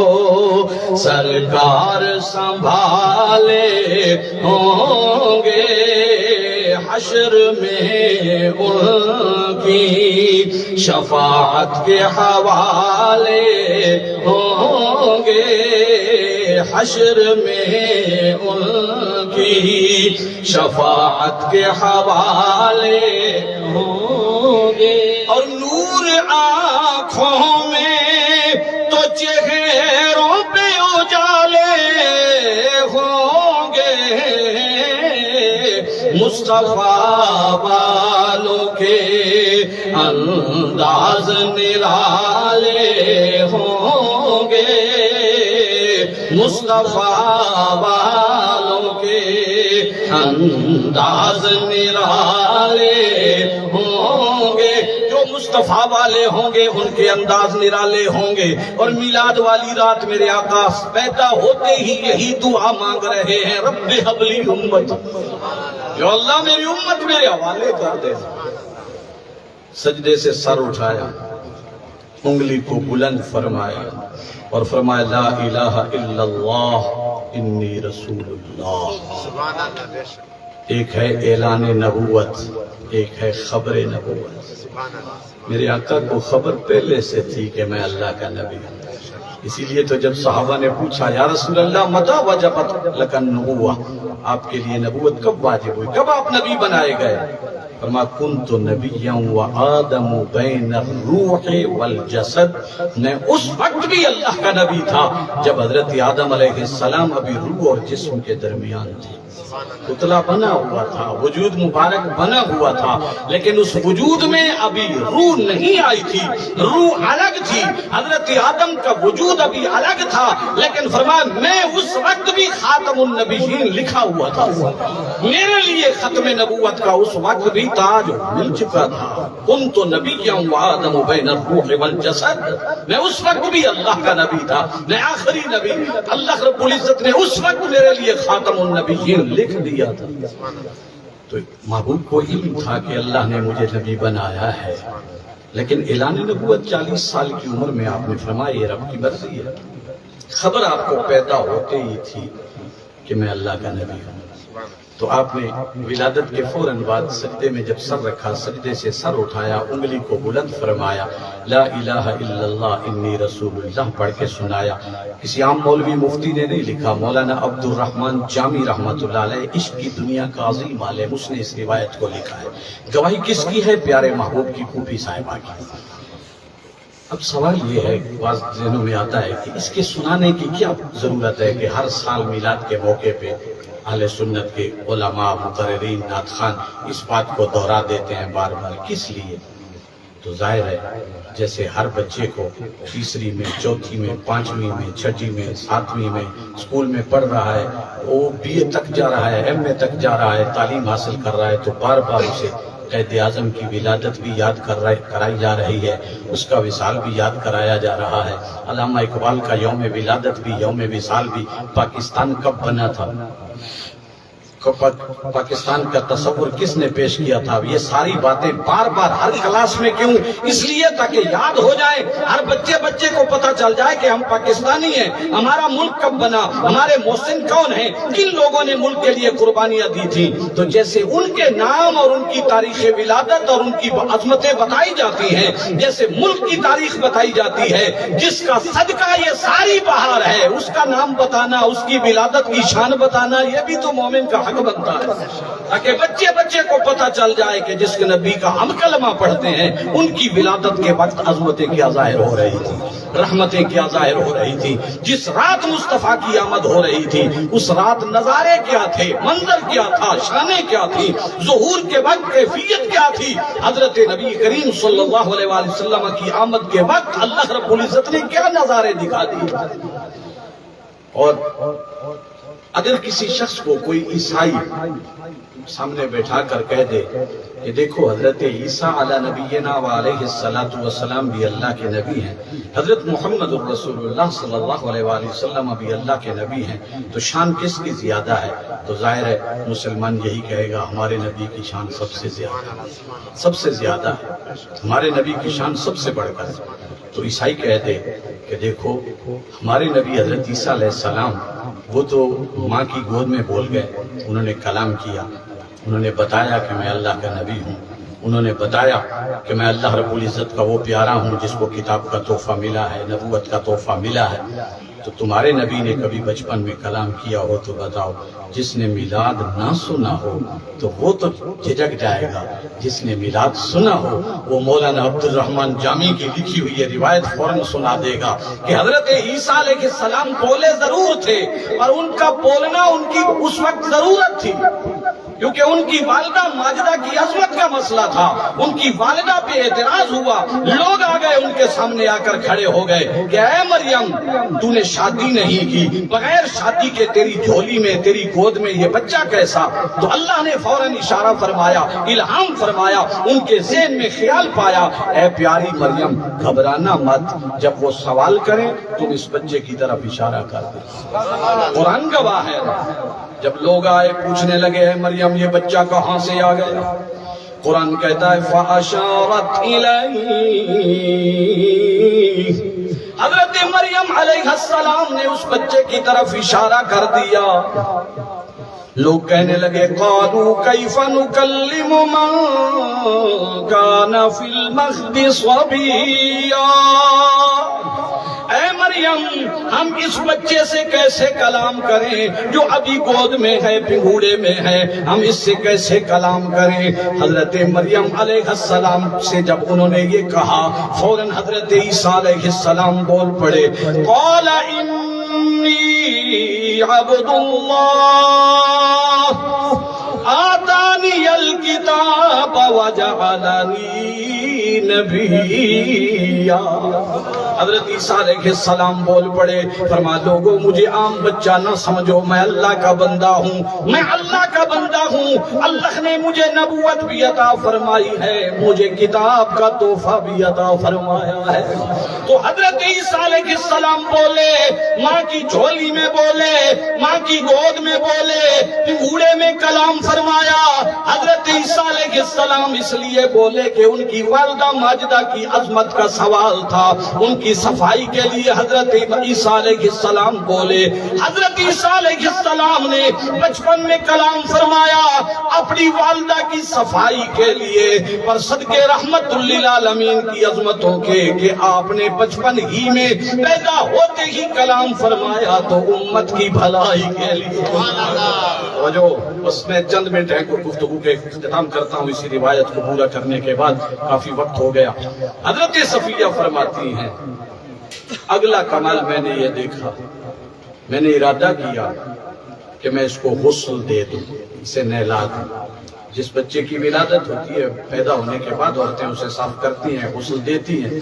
سرکار سنبھالے ہوں گے، حشر میں ان کی شفاعت کے حوالے ہوں گے، حشر میں ان کی شفاعت کے حوالے ہوں گے۔ اور نور آنکھوں میں تو چہروں پہ اجالے ہوں گے، مصطفیٰ والوں کے انداز نرالے ہوں گے، مصطفیٰ والوں کے انداز نرالے ہوں گے۔ جو مصطفیٰ والے ہوں گے ان کے انداز نرالے ہوں گے۔ اور میلاد والی رات میرے آقا پیدا ہوتے ہی یہی دعا مانگ رہے ہیں، رب ہب لی امت، جو اللہ میری امت میرے حوالے کر دے۔ سجدے سے سر اٹھایا، انگلی کو بلند فرمایا اور فرمایا لا الہ الا اللہ انی رسول اللہ۔ ایک ہے اعلان نبوت، ایک ہے خبر نبوت۔ میرے آقا کو خبر پہلے سے تھی کہ میں اللہ کا نبی ہوں، اسی لیے تو جب صحابہ نے پوچھا یا رسول اللہ متى وجبت لک النبوہ، آپ کے لیے نبوت کب واجب ہوئی، کب آپ نبی بنائے گئے؟ فرمایا کنت نبیا وآدم بین الروح والجسد، میں اس وقت بھی اللہ کا نبی تھا جب حضرت آدم علیہ السلام ابھی روح اور جسم کے درمیان تھے۔ پتلا بنا ہوا تھا، وجود مبارک بنا ہوا تھا، لیکن اس وجود میں ابھی روح نہیں آئی تھی، روح الگ تھی۔ حضرت آدم کا وجود ابھی الگ تھا، لیکن فرمایا میں اس وقت بھی خاتم النبیین لکھا ہوا تھا، میرے لیے ختم نبوت کا اس وقت بھی تاج مل چکا تھا۔ کنت نبیا وآدم بین الروح والجسد، میں اس وقت بھی اللہ کا نبی تھا، میں آخری نبی۔ اللہ رب العزت نے اس وقت میرے لیے خاتم النبیین لکھ دیا تھا۔ تو محبوب کو علم تھا کہ اللہ نے مجھے نبی بنایا ہے، لیکن اعلان نبوت 40 سال کی عمر میں آپ نے فرمایا یہ رب کی مرضی ہے۔ خبر آپ کو پیدا ہوتے ہی تھی کہ میں اللہ کا نبی ہوں۔ تو آپ نے ولادت کے فوراً بعد سجدے میں جب سر رکھا، سجدے سے سر اٹھایا، انگلی کو بلند فرمایا، لا الہ الا اللہ انی رسول اللہ پڑھ کے سنایا۔ کسی عام مولوی مفتی نے نہیں لکھا، مولانا عبد الرحمن جامی رحمۃ اللہ علیہ عشق کی دنیا کا عظیم عالم، اس نے اس روایت کو لکھا ہے۔ گواہی کس کی ہے؟ پیارے محبوب کی پھوپھی صاحبہ کی۔ اب سوال یہ ہے، بعض ذہنوں میں آتا ہے کہ اس کے سنانے کی کیا ضرورت ہے کہ ہر سال میلاد کے موقع پہ اہل سنت کے علماء، مقررین، نعت خوان اس بات کو دہرا دیتے ہیں بار بار، کس لیے؟ تو ظاہر ہے جیسے ہر بچے کو تیسری میں، چوتھی میں، پانچویں میں، چھٹی میں، ساتویں میں اسکول میں پڑھ رہا ہے، وہ بی اے تک جا رہا ہے، ایم اے تک جا رہا ہے، تعلیم حاصل کر رہا ہے، تو بار بار اسے قائد اعظم کی ولادت بھی یاد کرائی جا رہی ہے، اس کا وصال بھی یاد کرایا جا رہا ہے۔ علامہ اقبال کا یوم ولادت بھی، یوم وصال بھی۔ پاکستان کب بنا تھا؟ پاکستان کا تصور کس نے پیش کیا تھا؟ یہ ساری باتیں بار بار ہر کلاس میں کیوں؟ اس لیے تاکہ یاد ہو جائے، ہر بچے کو پتہ چل جائے کہ ہم پاکستانی ہیں، ہمارا ملک کب بنا، ہمارے محسن کون ہیں، کن لوگوں نے ملک کے لیے قربانیاں دی تھی۔ تو جیسے ان کے نام اور ان کی تاریخ ولادت اور ان کی عظمتیں بتائی جاتی ہیں، جیسے ملک کی تاریخ بتائی جاتی ہے، جس کا صدقہ یہ ساری بہار ہے، اس کا نام بتانا، اس کی ولادت کی شان بتانا، یہ بھی تو مومن کا حق بنتا ہے، تاکہ بچے کو پتہ چل جائے کہ جس کے نبی کا ہم کلمہ پڑھتے ہیں، ان کی ولادت کے وقت عظمتیں کیا ظاہر ہو رہی تھی، رحمتیں کیا ظاہر ہو رہی تھی۔ جس رات مصطفیٰ کی آمد ہو رہی تھی، اس رات نظارے کیا تھے، منظر کیا تھا، شانیں کیا تھی، ظہور کے وقت کیفیت کیا تھی۔ حضرت نبی کریم صلی اللہ علیہ وآلہ وسلم کی آمد کے وقت اللہ رب العزت نے کیا نظارے دکھا دیے۔ اور اگر کسی شخص کو کوئی عیسائی سامنے بیٹھا کر کہہ دے کہ دیکھو حضرت عیسیٰ علی نبینا وعلیہ الصلاۃ والسلام بھی اللہ کے نبی ہیں، حضرت محمد الرسول اللہ صلی اللہ علیہ وآلہ وسلم بھی اللہ کے نبی ہیں، تو شان کس کی زیادہ ہے؟ تو ظاہر ہے مسلمان یہی کہے گا ہمارے نبی کی شان سب سے زیادہ ہے، ہمارے نبی کی شان سب سے بڑھ کر۔ تو عیسائی کہہ دے کہ دیکھو ہمارے نبی حضرت عیسیٰ علیہ السلام وہ تو ماں کی گود میں بول گئے، انہوں نے کلام کیا، انہوں نے بتایا کہ میں اللہ کا نبی ہوں، انہوں نے بتایا کہ میں اللہ رب العزت کا وہ پیارا ہوں جس کو کتاب کا تحفہ ملا ہے، نبوت کا تحفہ ملا ہے۔ تو تمہارے نبی نے کبھی بچپن میں کلام کیا ہو تو بتاؤ۔ جس نے میلاد نہ سنا ہو تو وہ تو جھجک جائے گا، جس نے میلاد سنا ہو وہ مولانا عبد الرحمن جامی کی لکھی ہوئی یہ روایت فوراً سنا دے گا کہ حضرت عیسیٰ علیہ السلام بولے ضرور تھے، اور ان کا بولنا ان کی اس وقت ضرورت تھی، کیونکہ ان کی والدہ ماجدہ کی عظمت کا مسئلہ تھا۔ ان کی والدہ پہ اعتراض ہوا، لوگ آ گئے ان کے سامنے آ کر کھڑے ہو گئے کہ اے مریم تو نے شادی نہیں کی، بغیر شادی کے تیری جھولی میں، تیری گود میں یہ بچہ کیسا؟ تو اللہ نے فوراً اشارہ فرمایا، الہام فرمایا، ان کے ذہن میں خیال پایا، اے پیاری مریم گھبرانا مت، جب وہ سوال کریں تم اس بچے کی طرف اشارہ کر دیں۔ قرآن گواہ ہے، جب لوگ آئے پوچھنے لگے اے مریم یہ بچہ کہاں سے آ گیا؟ قرآن کہتا ہے فَأَشَارَتْ إِلَيْهِ، حضرت مریم علیہ السلام نے اس بچے کی طرف اشارہ کر دیا۔ لوگ کہنے لگے قَالُوا كَيْفَ نُكَلِّمُ مَنْ كَانَ فِي الْمَهْدِ صَبِيًّا، اے مریم ہم اس بچے سے کیسے کلام کریں جو ابھی گود میں ہے، پنگوڑے میں ہے، ہم اس سے کیسے کلام کریں؟ حضرت مریم علیہ السلام سے جب انہوں نے یہ کہا، فوراً حضرت عیسیٰ علیہ السلام بول پڑے، قَالَ انی عبد اللہ آتانی الکتاب وجعلنی نبیا۔ حضرت عیسیٰ علیہ السلام بول پڑے، فرما لوگوں مجھے عام بچہ نہ سمجھو، میں اللہ کا بندہ ہوں، میں اللہ کا بندہ ہوں، اللہ نے مجھے نبوت بھی عطا فرمائی ہے، مجھے کتاب کا تحفہ بھی عطا فرمایا ہے۔ تو حضرت عیسیٰ علیہ السلام بولے، ماں کی جھولی میں بولے، ماں کی گود میں بولے، انگوڑے میں کلام فرمایا۔ حضرت عیسیٰ علیہ السلام اس لیے بولے کہ ان کی والدہ ماجدہ کی عظمت کا سوال تھا، ان کی صفائی کے لیے حضرت عیسیٰ علیہ السلام بولے۔ حضرت عیسیٰ علیہ السلام نے بچپن میں کلام فرمایا اپنی والدہ کی صفائی کے لیے، پر صدقے رحمت للعالمین کی عظمتوں کے کہ آپ نے بچپن ہی میں پیدا ہوتے ہی کلام فرمایا تو امت کی بھلائی کے لیے۔ جو بس میں چند منٹ گفتگو کے اختتام کرتا ہوں اسی روایت کو پورا کرنے کے بعد، کافی وقت ہو گیا۔ حضرت صفیہ فرماتی ہیں اگلا کمال میں نے یہ دیکھا، میں نے ارادہ کیا کہ میں اس کو غسل دے دوں، اسے نہلا دوں۔ جس بچے کی ولادت ہوتی ہے پیدا ہونے کے بعد عورتیں اسے صاف کرتی ہیں، غسل دیتی ہیں۔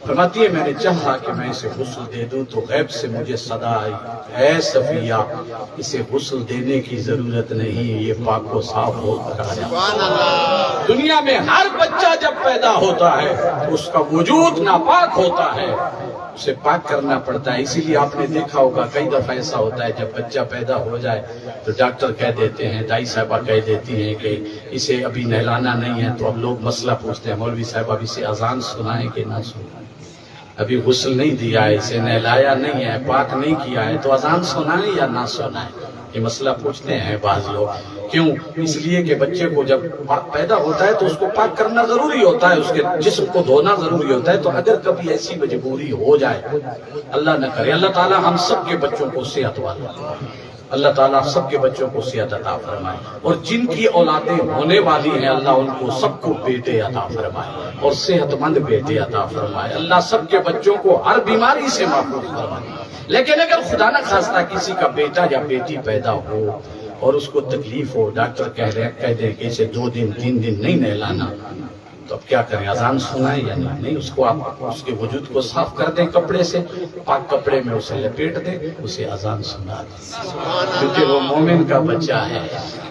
فرماتی ہے میں نے چاہا کہ میں اسے غسل دے دوں تو غیب سے مجھے صدا آئی، اے صفیہ اسے غسل دینے کی ضرورت نہیں، یہ پاک و صاف ہو کر آیا۔ دنیا میں ہر بچہ جب پیدا ہوتا ہے تو اس کا وجود ناپاک ہوتا ہے، اسے پاک کرنا پڑتا ہے۔ اسی لیے آپ نے دیکھا ہوگا کئی دفعہ ایسا ہوتا ہے جب بچہ پیدا ہو جائے تو ڈاکٹر کہہ دیتے ہیں، دائی صاحبہ کہہ دیتی ہیں کہ اسے ابھی نہلانا نہیں ہے، تو اب لوگ مسئلہ پوچھتے ہیں مولوی صاحب اب اسے اذان سنائیں کہ نہ سنائیں، ابھی غسل نہیں دیا ہے، اسے نہلایا نہیں ہے، پاک نہیں کیا ہے، تو اذان سنائیں یا نہ سنائیں، یہ مسئلہ پوچھتے ہیں بعض لوگ۔ کیوں؟ اس لیے کہ بچے کو جب پیدا ہوتا ہے تو اس کو پاک کرنا ضروری ہوتا ہے، اس کے جسم کو دھونا ضروری ہوتا ہے، تو اگر کبھی ایسی مجبوری ہو جائے، اللہ نہ کرے، اللہ تعالی ہم سب کے بچوں کو صحت والا، اللہ تعالیٰ سب کے بچوں کو صحت عطا فرمائے، اور جن کی اولادیں ہونے والی ہیں اللہ ان کو سب کو بیٹے عطا فرمائے اور صحت مند بیٹے عطا فرمائے، اللہ سب کے بچوں کو ہر بیماری سے محفوظ فرمائے۔ لیکن اگر خدا نہ خواستہ کسی کا بیٹا یا بیٹی پیدا ہو اور اس کو تکلیف ہو، ڈاکٹر کہہ دیں کہ اسے 2 دن 3 دن نہیں نہلانا، تو اب کیا کریں؟ اذان سنائیں یا نہیں؟ اس کو آپ اس کے وجود کو صاف کر دیں کپڑے سے، پاک کپڑے میں اسے لپیٹ دیں، اسے اذان سنا دیں، کیونکہ وہ مومن کا بچہ ہے،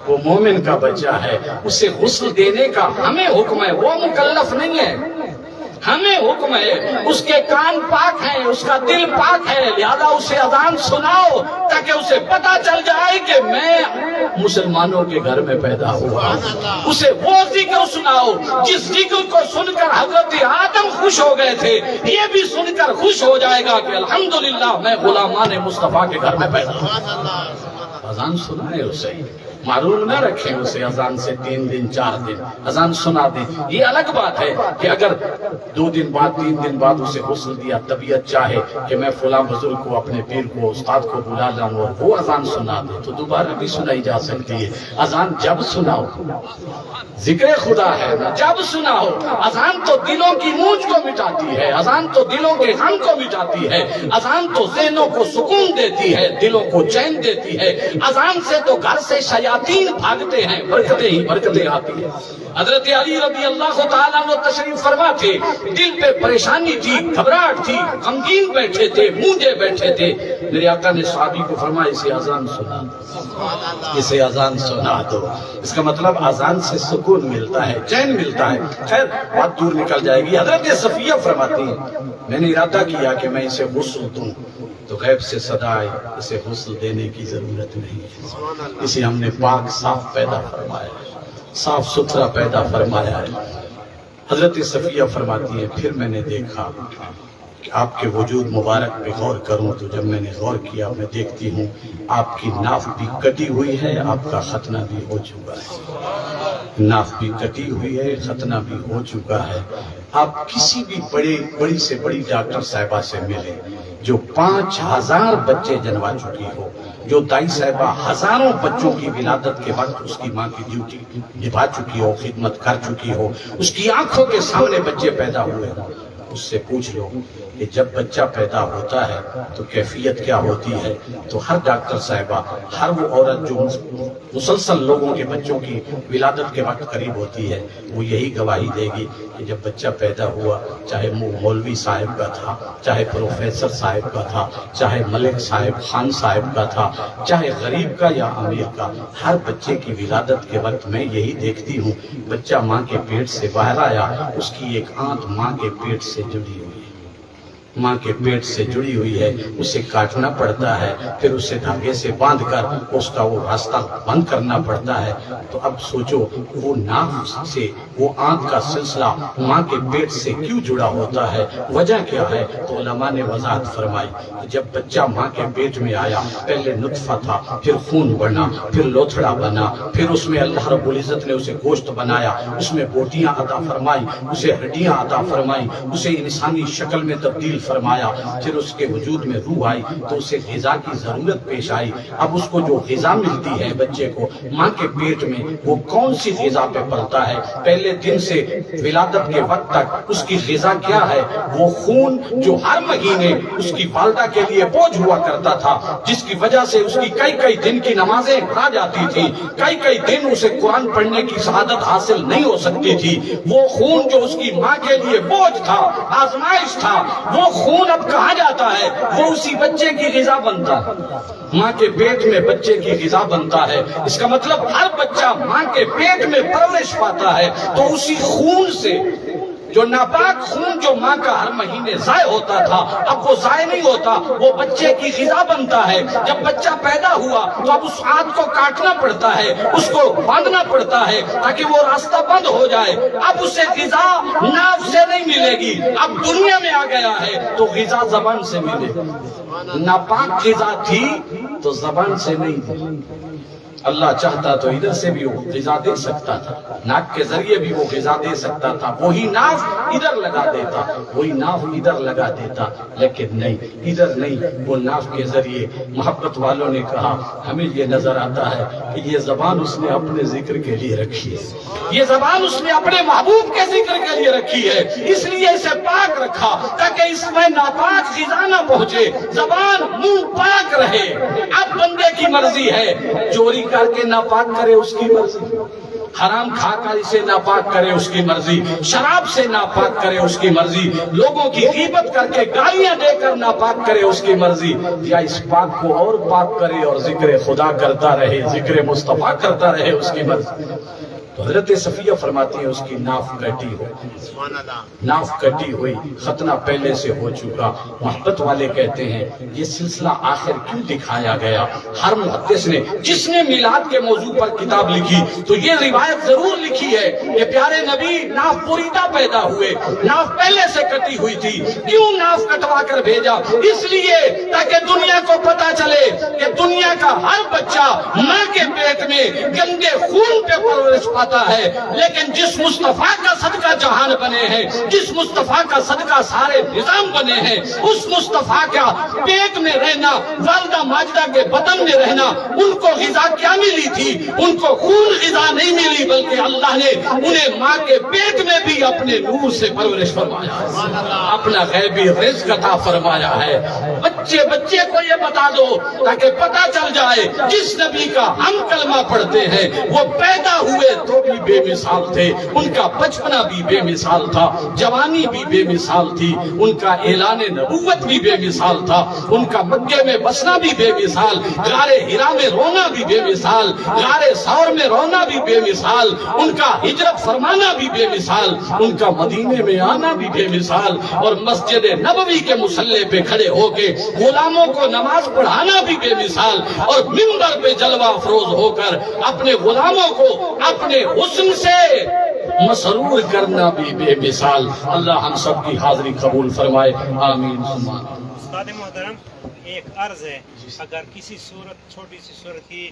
وہ مومن کا بچہ ہے، اسے غسل دینے کا ہمیں حکم ہے، وہ مکلف نہیں ہے، ہمیں حکم ہے، اس کے کان پاک ہیں، اس کا دل پاک ہے، لہذا اسے اذان سناؤ تاکہ اسے پتا چل جائے کہ میں مسلمانوں کے گھر میں پیدا ہوا۔ اسے وہ ذکر سناؤ جس ذکر کو سن کر حضرت آدم خوش ہو گئے تھے، یہ بھی سن کر خوش ہو جائے گا کہ الحمدللہ میں غلامان مصطفیٰ کے گھر میں پیدا ہوا۔ اذان سنائے اسے، معروم نہ رکھیں اسے اذان سے 3 دن 4 دن، اذان سنا دیں۔ یہ الگ بات ہے کہ اگر 2 دن بعد 3 دن بعد اسے غسل دیا، طبیعت چاہے کہ میں فلاں بزرگ کو اپنے پیر کو استاد کو بلا لاؤں اور وہ اذان سنا دے تو دوبارہ بھی سنائی جا سکتی ہے۔ اذان جب سناؤ، ذکر خدا ہے جب سناؤ، اذان تو دلوں کی موج کو مٹاتی ہے، اذان تو دلوں کے غم کو مٹاتی ہے، اذان تو ذہنوں کو سکون دیتی ہے، دلوں کو چین دیتی ہے، اذان سے تو گھر سے شیاطین بھاگتے ہیں، برکتیں ہی برکتیں آتی ہیں۔ حضرت علی رضی اللہ تعالیٰ عنہ تشریف فرما تھے، دل پہ پریشانی تھی، گھبراہٹ تھی، غمگین بیٹھے تھے، مونجے بیٹھے تھے، میرے آقا نے صحابی کو فرمایا اسے اذان سنا دو، اسے اذان سنا دو۔ اس کا مطلب اذان سے سکون ملتا ہے، چین ملتا ہے۔ خیر بات دور نکل جائے گی۔ حضرت صفیہ فرماتی ہیں میں نے ارادہ کیا کہ میں اسے غسل دوں تو غیب سے صدا آئی، اسے غسل دینے کی ضرورت نہیں ہے، اسے ہم نے پاک صاف پیدا فرمایا، صاف ستھرا پیدا فرمایا ہے۔ حضرت صفیہ فرماتی ہیں پھر میں نے دیکھا کہ آپ کے وجود مبارک پہ غور کروں تو جب میں نے غور کیا میں دیکھتی ہوں آپ کی ناف بھی کٹی ہوئی ہے، آپ کا ختنہ بھی ہو چکا ہے، ناف بھی کٹی ہوئی ہے، ختنہ بھی ہو چکا ہے۔ آپ کسی بھی بڑی سے بڑی ڈاکٹر صاحبہ سے ملے جو 5000 بچے جنوا چکی ہو، جو دائی صاحبہ ہزاروں بچوں کی ولادت کے وقت اس کی ماں کی ڈیوٹی نبھا چکی ہو، خدمت کر چکی ہو، اس کی آنکھوں کے سامنے بچے پیدا ہوئے ہوں، اس سے پوچھ لو کہ جب بچہ پیدا ہوتا ہے تو کیفیت کیا ہوتی ہے، تو ہر ڈاکٹر صاحبہ، ہر وہ عورت جو مسلسل لوگوں کے بچوں کی ولادت کے وقت قریب ہوتی ہے، وہ یہی گواہی دے گی کہ جب بچہ پیدا ہوا، چاہے مولوی صاحب کا تھا، چاہے پروفیسر صاحب کا تھا، چاہے ملک صاحب، خان صاحب کا تھا، چاہے غریب کا یا امیر کا، ہر بچے کی ولادت کے وقت میں یہی دیکھتی ہوں، بچہ ماں کے پیٹ سے باہر آیا، اس کی ایک آنت ماں کے پیٹ سے جڑی ہوئی ہے، ماں کے پیٹ سے جڑی ہوئی ہے، اسے کاٹنا پڑتا ہے، پھر اسے دھاگے سے باندھ کر اس کا وہ راستہ بند کرنا پڑتا ہے۔ تو اب سوچو وہ ناف سے وہ آنکھ کا سلسلہ ماں کے پیٹ سے کیوں جڑا ہوتا ہے، وجہ کیا ہے؟ تو علماء نے وضاحت فرمائی کہ جب بچہ ماں کے پیٹ میں آیا، پہلے نطفہ تھا، پھر خون بنا، پھر لوتھڑا بنا، پھر اس میں اللہ رب العزت نے اسے گوشت بنایا، اس میں بوٹیاں عطا فرمائی، اسے ہڈیاں عطا فرمائی، اسے انسانی شکل میں تبدیل فرمایا، پھر اس کے وجود میں روح آئی تو اسے غذا کی ضرورت پیش آئی۔ اب اس کو جو غذا ملتی ہے بچے کو ماں کے پیٹ میں، وہ کون سی غذا پہ پلتا ہے؟ پہلے دن سے ولادت کے وقت تک اس کی غذا کیا ہے؟ وہ خون جو ہر مہینے اس کی والدہ کے لیے بوجھ ہوا کرتا تھا، جس کی وجہ سے اس کی کئی دن کی نمازیں کھا جاتی تھی، کئی دن اسے قرآن پڑھنے کی سعادت حاصل نہیں ہو سکتی تھی، وہ خون جو اس کی ماں کے لیے بوجھ تھا، آزمائش تھا، وہ خون اب کہاں جاتا ہے؟ وہ اسی بچے کی غذا بنتا ہے، ماں کے پیٹ میں بچے کی غذا بنتا ہے۔ اس کا مطلب ہر بچہ ماں کے پیٹ میں پرورش پاتا ہے تو اسی خون سے، جو ناپاک خون جو ماں کا ہر مہینے ضائع ہوتا تھا، اب وہ ضائع نہیں ہوتا، وہ بچے کی غذا بنتا ہے۔ جب بچہ پیدا ہوا تو اب اس آنت کو کاٹنا پڑتا ہے، اس کو باندھنا پڑتا ہے تاکہ وہ راستہ بند ہو جائے۔ اب اسے غذا ناف سے نہیں ملے گی، اب دنیا میں آ گیا ہے تو غذا زبان سے ملے گی۔ ناپاک غذا تھی تو زبان سے نہیں تھی، اللہ چاہتا تو ادھر سے بھی وہ غذا دے سکتا تھا، ناک کے ذریعے بھی وہ غذا دے سکتا تھا، وہی ناف ادھر لگا دیتا، وہی ناف ادھر لگا دیتا، لیکن نہیں، ادھر نہیں، وہ ناف کے ذریعے۔ محبت والوں نے کہا ہمیں یہ نظر آتا ہے کہ یہ زبان اس نے اپنے ذکر کے لیے رکھی ہے، یہ زبان اس نے اپنے محبوب کے ذکر کے لیے رکھی ہے، اس لیے اسے پاک رکھا تاکہ اس میں ناپاک غذا نہ پہنچے، زبان منہ پاک رہے۔ اب بندے کی مرضی ہے، چوری کر کے ناپاک کرے اس کی مرضی، حرام کھا کر اسے ناپاک کرے اس کی مرضی، شراب سے ناپاک کرے اس کی مرضی، لوگوں کی غیبت کر کے گالیاں دے کر ناپاک کرے اس کی مرضی، یا اس پاک کو اور پاک کرے اور ذکر خدا کرتا رہے، ذکر مصطفیٰ کرتا رہے، اس کی مرضی۔ تو حضرت صفیہ فرماتی ہے اس کی ناف کٹی ہو، ناف کٹی ہوئی، ختنہ پہلے سے ہو چکا۔ محبت والے کہتے ہیں یہ سلسلہ آخر کیوں دکھایا گیا؟ ہر محدث نے جس نے میلاد کے موضوع پر کتاب لکھی تو یہ روایت ضرور لکھی ہے کہ پیارے نبی ناف پوریدہ پیدا ہوئے، ناف پہلے سے کٹی ہوئی تھی۔ کیوں ناف کٹوا کر بھیجا؟ اس لیے تاکہ دنیا کو پتا چلے کہ دنیا کا ہر بچہ ماں کے پیٹ میں گندے خون پہ پرورش پاتا ہے، لیکن جس مصطفیٰ کا صدقہ جہان بنے ہیں، جس مصطفیٰ کا صدقہ سارے نظام بنے ہیں، اس مصطفیٰ کا پیٹ میں رہنا، والدہ ماجدہ کے بدن میں رہنا، ان کو غذا کیا ملی تھی؟ ان کو خون غذا نہیں ملی، بلکہ اللہ نے انہیں ماں کے پیٹ میں بھی اپنے نور سے پرورش فرمایا ہے، اپنا غیبی رزق عطا فرمایا ہے۔ بچے کو یہ بتا دو تاکہ پتا چل جائے جس نبی کا ہم کلمہ پڑھتے ہیں وہ پیدا ہوئے تو بھی بے مثال تھے، ان کا بچپنا بھی بے مثال تھا، جوانی بھی بے مثال تھی، ان کا اعلان نبوت بھی بے مثال تھا، ان کا مکے میں بسنا بھی بے مثال، غار ہرا میں رونا بھی بے مثال، غار ثور میں رونا بھی بے مثال، ان کا ہجرت فرمانا بھی بے مثال، ان کا مدینے میں آنا بھی بے مثال، اور مسجد نبوی کے مصلی پہ کھڑے ہو کے غلاموں کو نماز پڑھانا بھی بے مثال، اور منبر پہ جلوہ افروز ہو کر اپنے غلاموں کو اپنے حسن سے مسرور کرنا بھی بے مثال۔ اللہ ہم سب کی حاضری قبول فرمائے، آمین ثم آمین۔ استاد محترم ایک عرض ہے، اگر کسی صورت چھوٹی سی صورت کی